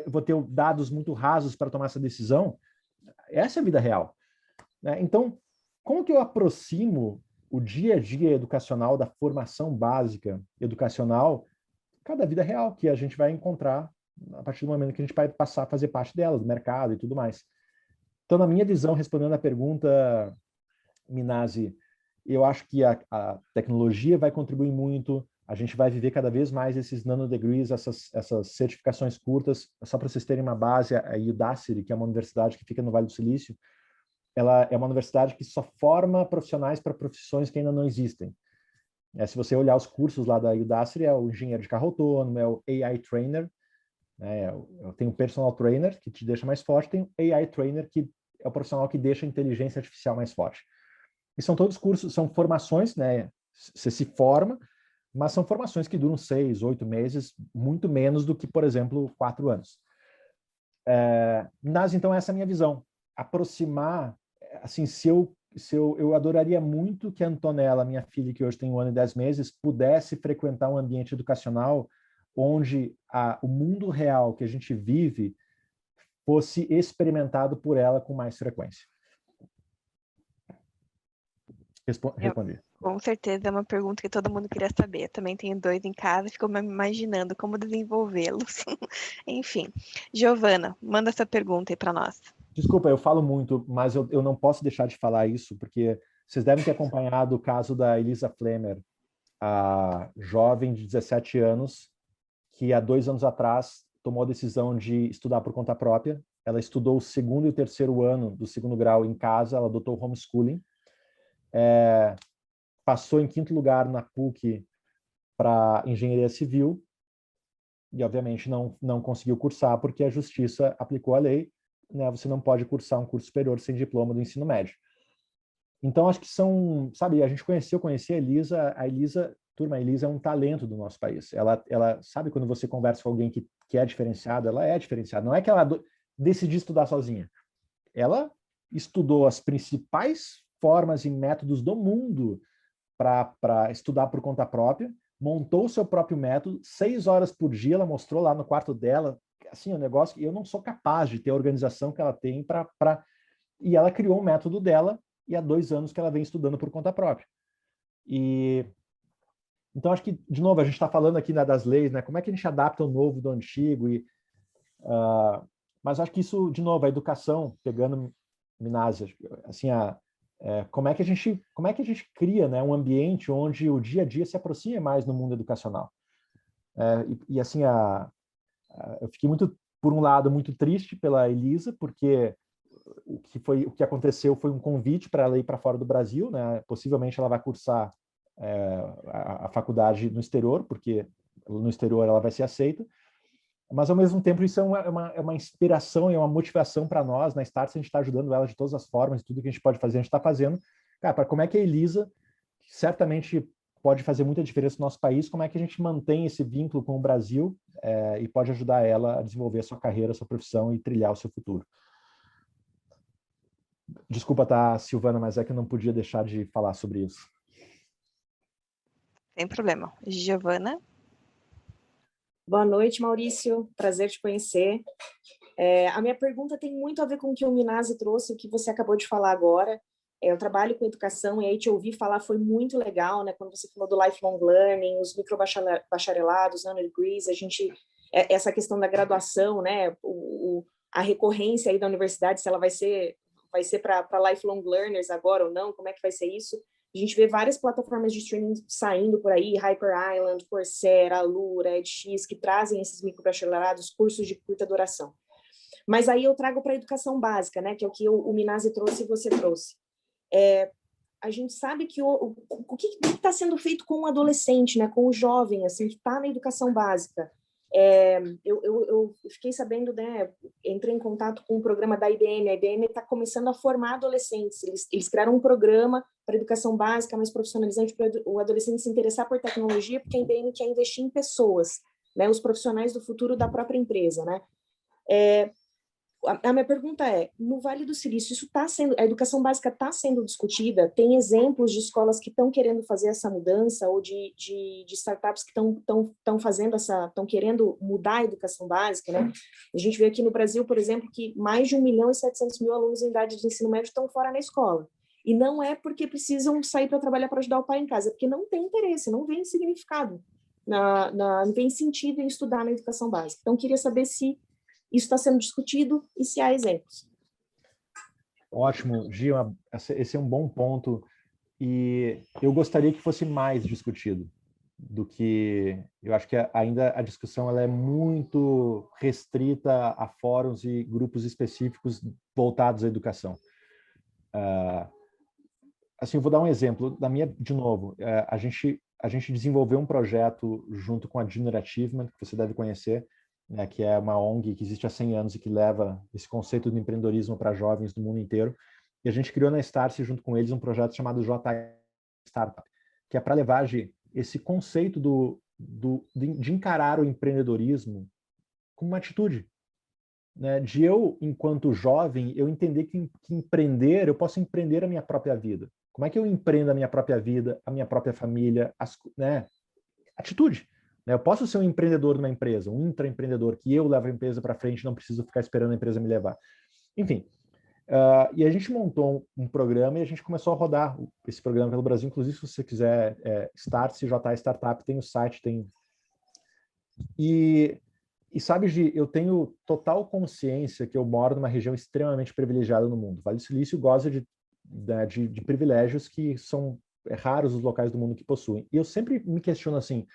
vou ter dados muito rasos para tomar essa decisão? Essa é a vida real. Então, como que eu aproximo o dia a dia educacional da formação básica educacional cada vida real que a gente vai encontrar a partir do momento que a gente vai passar a fazer parte dela, do mercado e tudo mais. Então, na minha visão, respondendo a pergunta, Minasi, eu acho que a tecnologia vai contribuir muito, a gente vai viver cada vez mais esses nanodegrees, essas certificações curtas. Só para vocês terem uma base, a Udacity, que é uma universidade que fica no Vale do Silício, ela é uma universidade que só forma profissionais para profissões que ainda não existem. Se você olhar os cursos lá da Udacity, é o engenheiro de carro autônomo, é o AI Trainer, tem o Personal Trainer, que te deixa mais forte, tem o AI Trainer, que é o profissional que deixa a inteligência artificial mais forte. E são todos cursos, são formações, né? Você se forma, mas são formações que duram 6, 8 meses, muito menos do que, por exemplo, 4 anos. Mas, então, essa é a minha visão. Aproximar, assim, eu adoraria muito que a Antonella, minha filha, que hoje tem 1 ano e 10 meses, pudesse frequentar um ambiente educacional onde o mundo real que a gente vive fosse experimentado por ela com mais frequência. Respondi. Com certeza é uma pergunta que todo mundo queria saber. Também tenho 2 em casa, fico me imaginando como desenvolvê-los. Enfim, Giovana, manda essa pergunta aí para nós. Desculpa, eu falo muito, mas eu não posso deixar de falar isso, porque vocês devem ter acompanhado o caso da Elisa Flemmer, a jovem de 17 anos, que há 2 anos atrás tomou a decisão de estudar por conta própria. Ela estudou o 2º e o 3º ano do 2º grau em casa, ela adotou o homeschooling. Passou em 5º lugar na PUC para engenharia civil e, obviamente, não conseguiu cursar porque a justiça aplicou a lei, né? Você não pode cursar um curso superior sem diploma do ensino médio. Então, acho que sabe, eu conheci a Elisa. A Elisa é um talento do nosso país. Ela sabe, quando você conversa com alguém que é diferenciado, ela é diferenciada. Não é que ela decidiu estudar sozinha. Ela estudou as principais formas e métodos do mundo para estudar por conta própria, montou o seu próprio método, 6 horas por dia, ela mostrou lá no quarto dela, assim, um negócio que eu não sou capaz de ter a organização que ela tem e ela criou um método dela, e há 2 anos que ela vem estudando por conta própria. Então, acho que, de novo, a gente está falando aqui, né, das leis, né? Como é que a gente adapta o novo do antigo? Mas acho que isso, de novo, a educação, pegando Minasi, assim, como é que a gente cria, né, um ambiente onde o dia a dia se aproxime mais no mundo educacional. Assim, eu fiquei por um lado, muito triste pela Elisa, porque o que aconteceu foi um convite para ela ir para fora do Brasil, né? Possivelmente ela vai cursar a faculdade no exterior, porque no exterior ela vai ser aceita. Mas, ao mesmo tempo, isso é uma inspiração e uma motivação para nós. Na Startse, a gente está ajudando ela de todas as formas, tudo que a gente pode fazer, a gente está fazendo. Cara, para como é que a Elisa, que certamente pode fazer muita diferença no nosso país, como é que a gente mantém esse vínculo com o Brasil e pode ajudar ela a desenvolver a sua carreira, a sua profissão e trilhar o seu futuro. Desculpa, tá, Silvana, mas é que eu não podia deixar de falar sobre isso. Sem problema. Giovana? Boa noite, Maurício. Prazer te conhecer. A minha pergunta tem muito a ver com o que o Minasi trouxe, o que você acabou de falar agora. Eu trabalho com educação e aí te ouvir falar foi muito legal, né? Quando você falou do lifelong learning, os microbacharelados, nanodegrees, essa questão da graduação, né? A recorrência aí da universidade, se ela vai ser para lifelong learners agora ou não, como é que vai ser isso? A gente vê várias plataformas de streaming saindo por aí, Hyper Island, Coursera, Alura, edX, que trazem esses microbacharelados, cursos de curta duração. Mas aí eu trago para a educação básica, né, que é o que o Minasi trouxe e você trouxe. A gente sabe que o que está sendo feito com o adolescente, né, com o jovem, assim, que está na educação básica. Eu fiquei sabendo, né, entrei em contato com um programa da IBM. A IBM está começando a formar adolescentes. Eles criaram um programa para educação básica, mais profissionalizante, para o adolescente se interessar por tecnologia, porque a IBM quer investir em pessoas, né, os profissionais do futuro da própria empresa, né? A minha pergunta no Vale do Silício, a educação básica está sendo discutida? Tem exemplos de escolas que estão querendo fazer essa mudança ou de startups que estão fazendo estão querendo mudar a educação básica, né? A gente vê aqui no Brasil, por exemplo, que mais de 1.700.000 alunos em idade de ensino médio estão fora na escola. E não é porque precisam sair para trabalhar para ajudar o pai em casa, é porque não tem interesse, não vê significado. não tem sentido em estudar na educação básica. Então, queria saber se isso está sendo discutido e se há exemplos. Ótimo, Gil, esse é um bom ponto e eu gostaria que fosse mais discutido do que... Eu acho que ainda a discussão ela é muito restrita a fóruns e grupos específicos voltados à educação. Assim, eu vou dar um exemplo. De novo, a gente desenvolveu um projeto junto com a Junior Achievement, que você deve conhecer, né, que é uma ONG que existe há 100 anos e que leva esse conceito de empreendedorismo para jovens do mundo inteiro. E a gente criou na Startse, junto com eles, um projeto chamado JA Startup, que é para levar esse conceito de encarar o empreendedorismo como uma atitude. Né, de eu, enquanto jovem, eu entender que empreender, eu posso empreender a minha própria vida. Como é que eu empreendo a minha própria vida, a minha própria família, né? Atitude. Eu posso ser um empreendedor numa empresa, um intraempreendedor, que eu levo a empresa para frente, não preciso ficar esperando a empresa me levar. Enfim, e a gente montou um programa e a gente começou a rodar esse programa pelo Brasil. Inclusive, se você quiser, Startse, JA Startup, tem o site, tem... E sabe, Gi, eu tenho total consciência que eu moro numa região extremamente privilegiada no mundo. Vale do Silício goza de privilégios que são raros os locais do mundo que possuem. E eu sempre me questiono assim,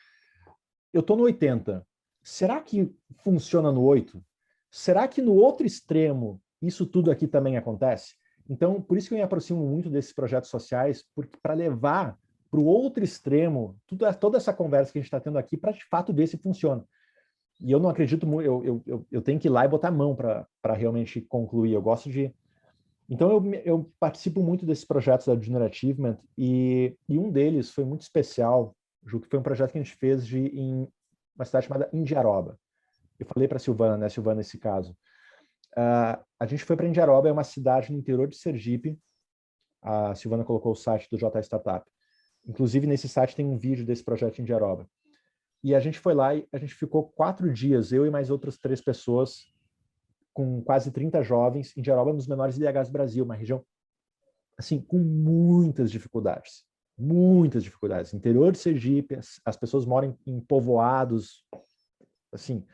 eu estou no 80, será que funciona no 8? Será que no outro extremo isso tudo aqui também acontece? Então, por isso que eu me aproximo muito desses projetos sociais, para levar para o outro extremo toda essa conversa que a gente está tendo aqui, para de fato ver se funciona. E eu não acredito muito, eu tenho que ir lá e botar a mão para realmente concluir. Eu gosto de... Então, eu participo muito desses projetos da Junior Achievement e um deles foi muito especial, Ju, que foi um projeto que a gente fez em uma cidade chamada Indiaroba. Eu falei para a Silvana, né, Silvana, nesse caso. A gente foi para Indiaroba, é uma cidade no interior de Sergipe. A Silvana colocou o site do JA Startup. Inclusive, nesse site tem um vídeo desse projeto em Indiaroba. E a gente foi lá e a gente ficou 4 dias, eu e mais outras 3 pessoas, com quase 30 jovens, em Indiaroba, nos menores IDHs do Brasil, uma região, assim, com muitas dificuldades. Muitas dificuldades. Interior de Sergipe, as pessoas moram em povoados, assim,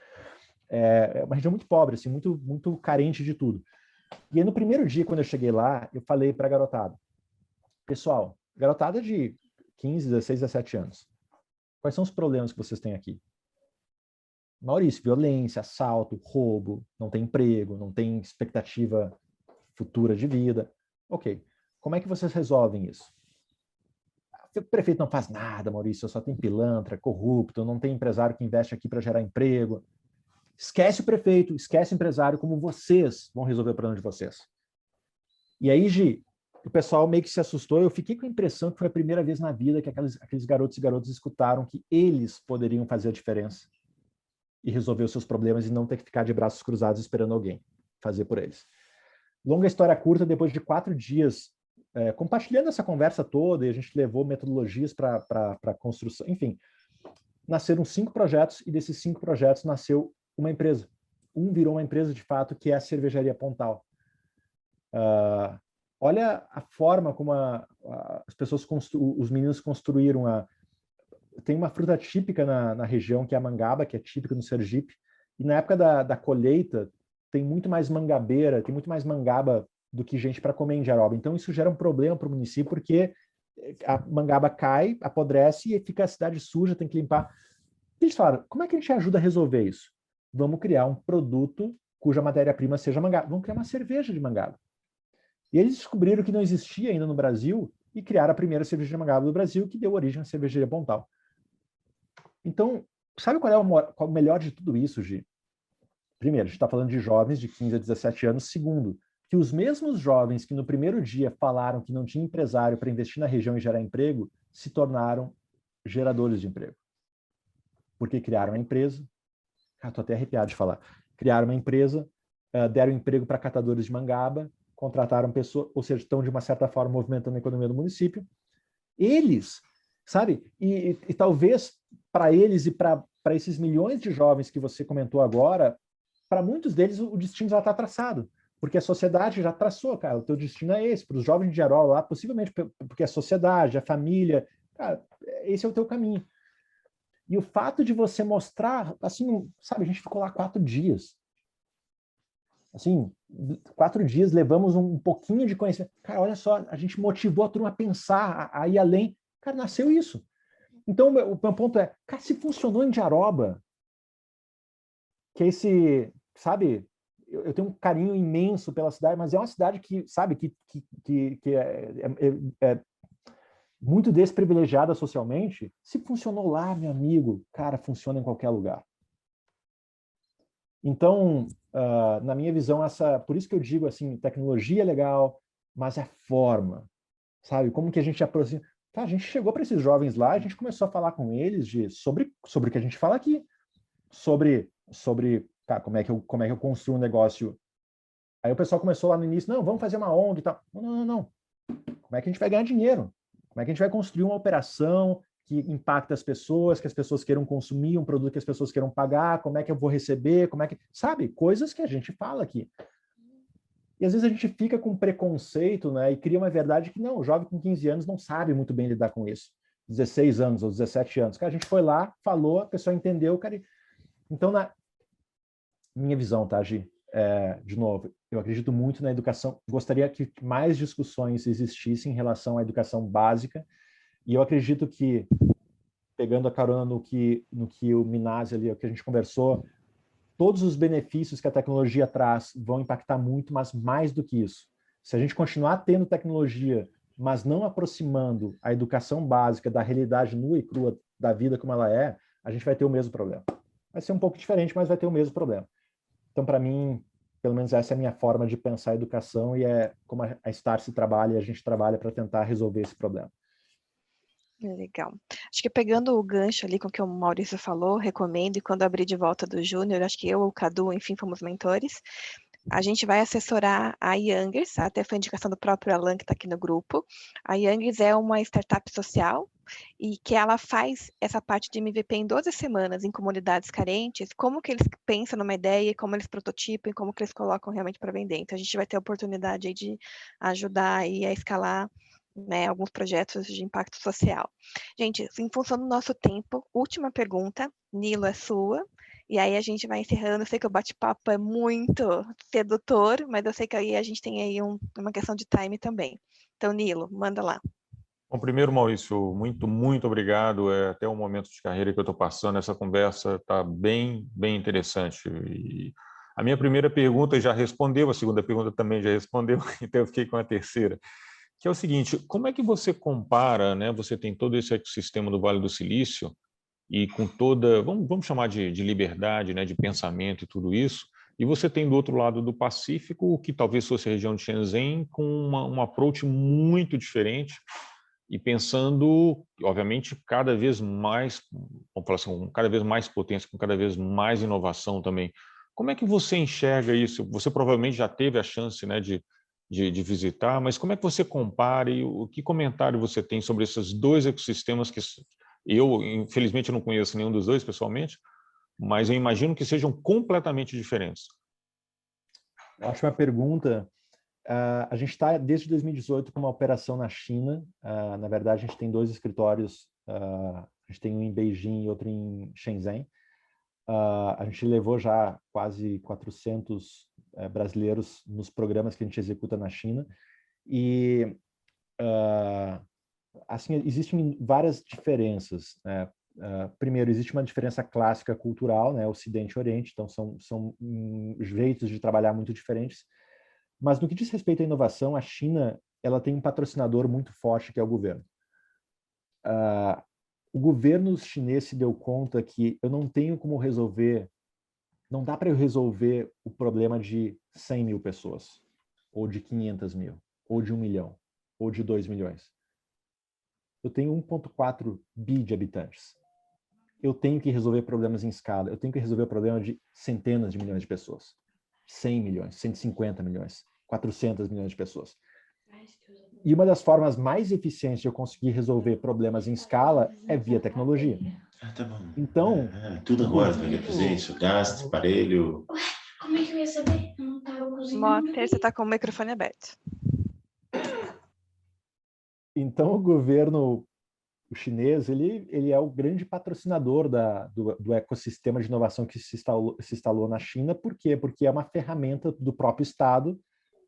é uma região muito pobre, assim, muito, muito carente de tudo. E aí, no primeiro dia, quando eu cheguei lá, eu falei para a garotada, pessoal, garotada de 15, 16, 17 anos, quais são os problemas que vocês têm aqui? Maurício, violência, assalto, roubo, não tem emprego, não tem expectativa futura de vida. Ok, como é que vocês resolvem isso? O prefeito não faz nada, Maurício, só tem pilantra, corrupto, não tem empresário que investe aqui para gerar emprego. Esquece o prefeito, esquece o empresário, como vocês vão resolver o problema de vocês. E aí, Gi, o pessoal meio que se assustou, eu fiquei com a impressão que foi a primeira vez na vida que aqueles garotos e garotas escutaram que eles poderiam fazer a diferença e resolver os seus problemas e não ter que ficar de braços cruzados esperando alguém fazer por eles. Longa história curta, depois de 4 dias compartilhando essa conversa toda, e a gente levou metodologias para construção, enfim, nasceram 5 projetos, e desses 5 projetos nasceu uma empresa. Um virou uma empresa de fato, que é a Cervejaria Pontal. Olha a forma como as pessoas, os meninos construíram tem uma fruta típica na região, que é a mangaba, que é típica no Sergipe, e na época da colheita tem muito mais mangabeira, tem muito mais mangaba do que gente para comer em Indiaroba. Então isso gera um problema para o município, porque a mangaba cai, apodrece e fica a cidade suja, tem que limpar. E eles falaram, como é que a gente ajuda a resolver isso? Vamos criar um produto cuja matéria-prima seja mangaba. Vamos criar uma cerveja de mangaba. E eles descobriram que não existia ainda no Brasil e criaram a primeira cerveja de mangaba do Brasil, que deu origem à Cervejaria Pontal. Então, sabe qual é o melhor de tudo isso, Gi? Primeiro, a gente está falando de jovens de 15 a 17 anos. Segundo, que os mesmos jovens que no primeiro dia falaram que não tinha empresário para investir na região e gerar emprego, se tornaram geradores de emprego. Porque criaram uma empresa, estou até arrepiado de falar, criaram uma empresa, deram emprego para catadores de mangaba, contrataram pessoas, ou seja, estão de uma certa forma movimentando a economia do município. Eles, sabe, e talvez para eles e para esses milhões de jovens que você comentou agora, para muitos deles o destino já está traçado, porque a sociedade já traçou, cara, o teu destino é esse. Para os jovens de Indiaroba lá, possivelmente porque a sociedade, a família, cara, esse é o teu caminho. E o fato de você mostrar, assim, sabe, a gente ficou lá 4 dias. Assim, 4 dias, levamos um pouquinho de conhecimento. Cara, olha só, a gente motivou a turma a pensar, a ir além. Cara, nasceu isso. Então, o meu ponto é, cara, se funcionou em Diaroba, que é esse, sabe, eu tenho um carinho imenso pela cidade, mas é uma cidade que, sabe, que é muito desprivilegiada socialmente. Se funcionou lá, meu amigo, cara, funciona em qualquer lugar. Então, na minha visão, por isso que eu digo assim, tecnologia é legal, mas é a forma, sabe? Como que a gente aproxima? Tá, a gente chegou para esses jovens lá, a gente começou a falar com eles sobre o que a gente fala aqui, sobre tá, como é que eu construo um negócio. Aí o pessoal começou lá no início, não, vamos fazer uma ONG e tal. Não. Como é que a gente vai ganhar dinheiro? Como é que a gente vai construir uma operação que impacta as pessoas, que as pessoas queiram consumir, um produto que as pessoas queiram pagar, como é que eu vou receber, sabe? Coisas que a gente fala aqui. E às vezes a gente fica com preconceito, né, e cria uma verdade que não, o jovem com 15 anos não sabe muito bem lidar com isso. 16 anos ou 17 anos. Cara, a gente foi lá, falou, a pessoa entendeu, cara. Então, na minha visão, tá, Gi? De novo, eu acredito muito na educação. Gostaria que mais discussões existissem em relação à educação básica. E eu acredito que, pegando a carona no que o Minasi ali, o que a gente conversou, todos os benefícios que a tecnologia traz vão impactar muito, mas mais do que isso. Se a gente continuar tendo tecnologia, mas não aproximando a educação básica da realidade nua e crua da vida como ela é, a gente vai ter o mesmo problema. Vai ser um pouco diferente, mas vai ter o mesmo problema. Então, para mim, pelo menos essa é a minha forma de pensar a educação e é como a Startse trabalha e a gente trabalha para tentar resolver esse problema. Legal. Acho que pegando o gancho ali com o que o Maurício falou, recomendo, e quando abrir de volta do Júnior, acho que eu, o Cadu, enfim, fomos mentores, a gente vai assessorar a Youngers, até foi indicação do próprio Alan, que está aqui no grupo. A Youngers é uma startup social e que ela faz essa parte de MVP em 12 semanas em comunidades carentes, como que eles pensam numa ideia, como eles prototipam, como que eles colocam realmente para vender. Então, a gente vai ter a oportunidade aí de ajudar aí a escalar, né, alguns projetos de impacto social. Gente, em função do nosso tempo, última pergunta, Nilo, é sua. E aí a gente vai encerrando. Eu sei que o bate-papo é muito sedutor, mas eu sei que aí a gente tem aí uma questão de time também. Então, Nilo, manda lá. Bom, primeiro, Maurício, muito obrigado. Até o momento de carreira que eu estou passando, essa conversa está bem interessante. E a minha primeira pergunta já respondeu, a segunda pergunta também já respondeu, então eu fiquei com a terceira, que é o seguinte: como é que você compara, né? Você tem todo esse ecossistema do Vale do Silício e com toda, vamos chamar de liberdade, né, de pensamento e tudo isso, e você tem do outro lado do Pacífico, que talvez fosse a região de Shenzhen, com um approach muito diferente, e pensando, obviamente, cada vez mais, vamos falar assim, cada vez mais potência, com cada vez mais inovação também. Como é que você enxerga isso? Você provavelmente já teve a chance, né, de visitar, mas como é que você compara e que comentário você tem sobre esses dois ecossistemas que eu, infelizmente, não conheço nenhum dos dois pessoalmente, mas eu imagino que sejam completamente diferentes? Ótima pergunta. A gente está, desde 2018, com uma operação na China. Na verdade, a gente tem 2 escritórios. A gente tem um em Beijing e outro em Shenzhen. A gente levou já quase 400 brasileiros nos programas que a gente executa na China. E, assim, existem várias diferenças, né? Primeiro, existe uma diferença clássica cultural, né? Ocidente e Oriente, então são jeitos de trabalhar muito diferentes. Mas no que diz respeito à inovação, a China ela tem um patrocinador muito forte, que é o governo. O governo chinês se deu conta que eu não tenho como resolver, não dá para eu resolver o problema de 100 mil pessoas, ou de 500 mil, ou de 1 milhão, ou de 2 milhões. Eu tenho 1,4 bi de habitantes. Eu tenho que resolver problemas em escala. Eu tenho que resolver o problema de centenas de milhões de pessoas. 100 milhões, 150 milhões, 400 milhões de pessoas. E uma das formas mais eficientes de eu conseguir resolver problemas em escala é via tecnologia. Tá bom. Então... tudo agora, vai fazer isso, gasto, aparelho... Ué, como é que eu ia saber? Eu não estava cozinhando. Motter, você está com o microfone aberto. Então, o governo o chinês, ele é o grande patrocinador do ecossistema de inovação que se instalou na China. Por quê? Porque é uma ferramenta do próprio Estado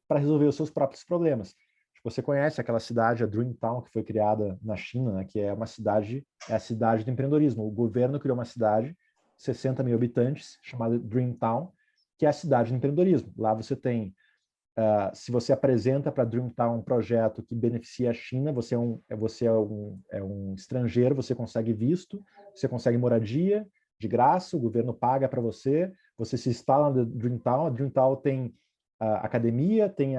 para resolver os seus próprios problemas. Você conhece aquela cidade, a Dreamtown, que foi criada na China, né, que é a cidade do empreendedorismo. O governo criou uma cidade, 60 mil habitantes, chamada Dreamtown, que é a cidade do empreendedorismo. Lá você tem, se você apresenta para a Dreamtown um projeto que beneficia a China, você é um estrangeiro, você consegue visto, você consegue moradia de graça, o governo paga para você, você se instala na Dreamtown, a Dreamtown tem academia, tem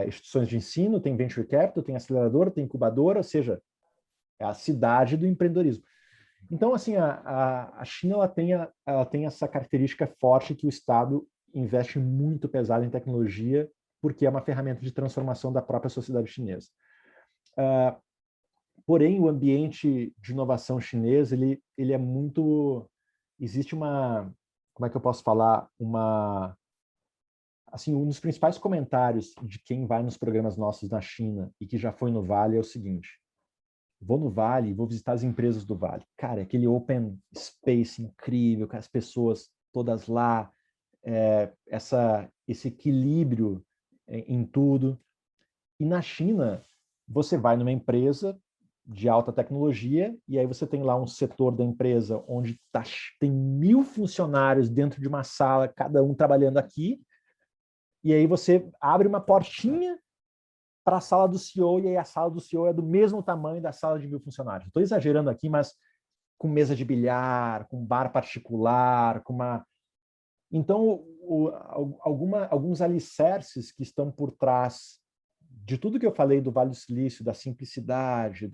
instituições de ensino, tem venture capital, tem aceleradora, tem incubadora, ou seja, é a cidade do empreendedorismo. Então, assim, a China ela tem essa característica forte que o Estado investe muito pesado em tecnologia, porque é uma ferramenta de transformação da própria sociedade chinesa. Porém, o ambiente de inovação chinês, ele é muito... Existe uma... Como é que eu posso falar? Assim, um dos principais comentários de quem vai nos programas nossos na China e que já foi no Vale é o seguinte: vou no Vale, vou visitar as empresas do Vale. Cara, aquele open space incrível, com as pessoas todas lá, esse equilíbrio em tudo. E na China, você vai numa empresa de alta tecnologia e aí você tem lá um setor da empresa onde tem 1000 funcionários dentro de uma sala, cada um trabalhando aqui. E aí você abre uma portinha para a sala do CEO, e aí a sala do CEO é do mesmo tamanho da sala de 1000 funcionários. Estou exagerando aqui, mas com mesa de bilhar, com bar particular, com uma... Então, alguns alicerces que estão por trás de tudo que eu falei do Vale do Silício, da simplicidade,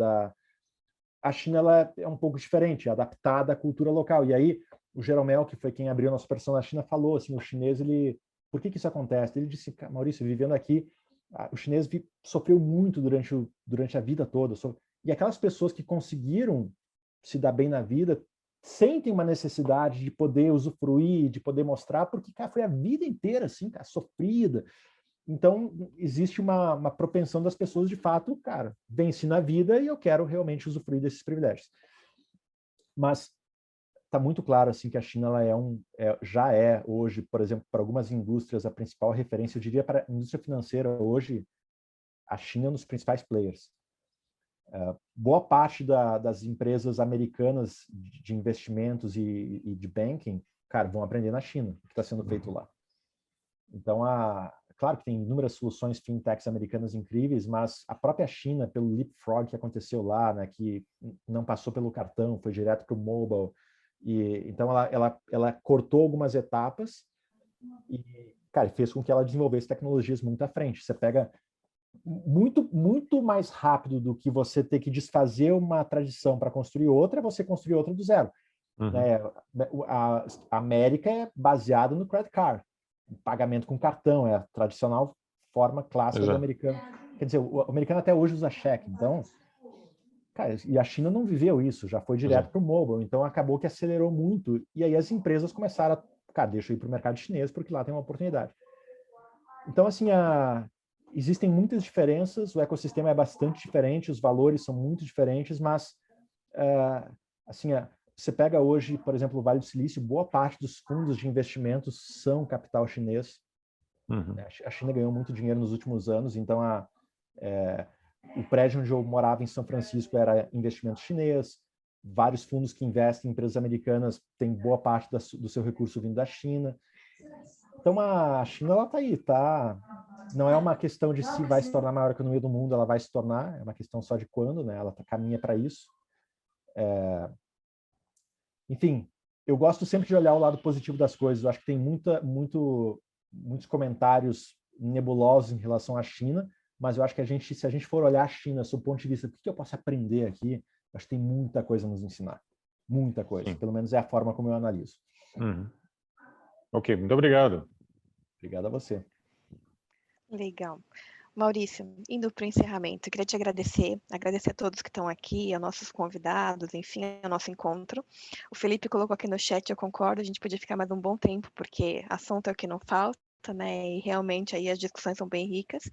a China ela é um pouco diferente, adaptada à cultura local. E aí o Jeromel, que foi quem abriu a nossa operação na China, falou assim, o chinês, por que isso acontece? Ele disse, Maurício, vivendo aqui, o chinês sofreu muito durante a vida toda. E aquelas pessoas que conseguiram se dar bem na vida sentem uma necessidade de poder usufruir, de poder mostrar, porque, cara, foi a vida inteira assim, cara, sofrida. Então, existe uma propensão das pessoas, de fato, cara, venci na vida e eu quero realmente usufruir desses privilégios. Mas está muito claro assim que a China ela já é hoje, por exemplo, para algumas indústrias, a principal referência. Eu diria para a indústria financeira hoje, a China é um dos principais players. Boa parte das empresas americanas de investimentos e de banking, cara, vão aprender na China, o que está sendo feito lá. Então, claro que tem inúmeras soluções fintechs americanas incríveis, mas a própria China, pelo leapfrog que aconteceu lá, né, que não passou pelo cartão, foi direto para o mobile. Então, ela cortou algumas etapas e, cara, fez com que ela desenvolvesse tecnologias muito à frente. Você pega muito mais rápido do que você ter que desfazer uma tradição para construir outra, é você construir outra do zero. Uhum. A América é baseada no credit card, pagamento com cartão, é a tradicional forma clássica do americano. Quer dizer, o americano até hoje usa cheque, então... Cara, e a China não viveu isso, já foi direto para o mobile, então acabou que acelerou muito. E aí as empresas começaram cara, deixa eu ir para o mercado chinês, porque lá tem uma oportunidade. Então, assim, existem muitas diferenças, o ecossistema é bastante diferente, os valores são muito diferentes, mas, assim, você pega hoje, por exemplo, o Vale do Silício, boa parte dos fundos de investimentos são capital chinês. Uhum. A China ganhou muito dinheiro nos últimos anos, então o prédio onde eu morava em São Francisco era investimento chinês, vários fundos que investem em empresas americanas têm boa parte do seu recurso vindo da China. Então, a China, ela está aí, tá? Não é uma questão de se vai se tornar a maior economia do mundo, ela vai se tornar, é uma questão só de quando, né? Ela caminha para isso. Enfim, eu gosto sempre de olhar o lado positivo das coisas. Eu acho que tem muitos comentários nebulosos em relação à China, mas eu acho que se a gente for olhar a China sob o ponto de vista do que eu posso aprender aqui, eu acho que tem muita coisa a nos ensinar. Muita coisa. Sim. Pelo menos é a forma como eu analiso. Uhum. Ok, muito obrigado. Obrigado a você. Legal. Maurício, indo para o encerramento, eu queria te agradecer a todos que estão aqui, a nossos convidados, enfim, ao nosso encontro. O Felipe colocou aqui no chat, eu concordo, a gente podia ficar mais um bom tempo, porque assunto é o que não falta, né? E realmente aí as discussões são bem ricas.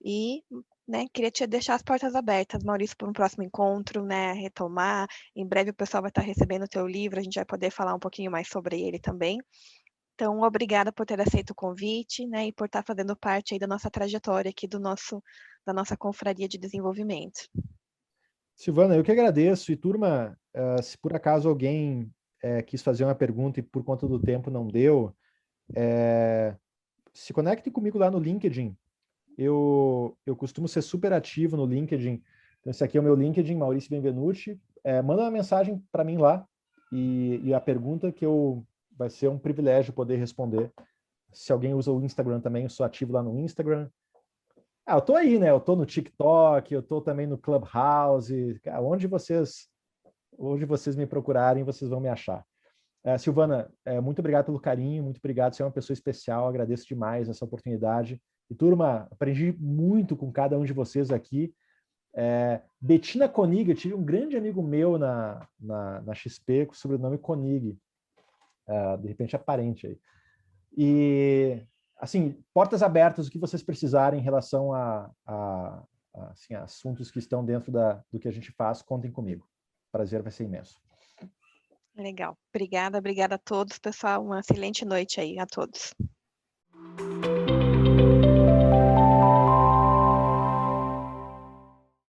E né, queria te deixar as portas abertas, Maurício, para um próximo encontro, né, retomar. Em breve o pessoal vai estar recebendo o teu livro, a gente vai poder falar um pouquinho mais sobre ele também. Então, obrigada por ter aceito o convite, né, e por estar fazendo parte aí da nossa trajetória aqui da nossa confraria de desenvolvimento. Silvana, eu que agradeço. E, turma, se por acaso alguém quis fazer uma pergunta e por conta do tempo não deu, se conecte comigo lá no LinkedIn. Eu costumo ser super ativo no LinkedIn. Então, esse aqui é o meu LinkedIn, Maurício Benvenuti. Manda uma mensagem para mim lá e a pergunta que vai ser um privilégio poder responder. Se alguém usa o Instagram também, eu sou ativo lá no Instagram. Eu tô aí, né? Eu tô no TikTok, eu tô também no Clubhouse. Onde vocês me procurarem, vocês vão me achar. Silvana, muito obrigado pelo carinho, muito obrigado, você é uma pessoa especial, agradeço demais essa oportunidade. E, turma, aprendi muito com cada um de vocês aqui. Bettina Konig, eu tive um grande amigo meu na XP com o sobrenome Konig. De repente é parente aí. E, assim, portas abertas, o que vocês precisarem em relação assim, a assuntos que estão dentro do que a gente faz, contem comigo. O prazer vai ser imenso. Legal. Obrigada a todos, pessoal. Uma excelente noite aí a todos.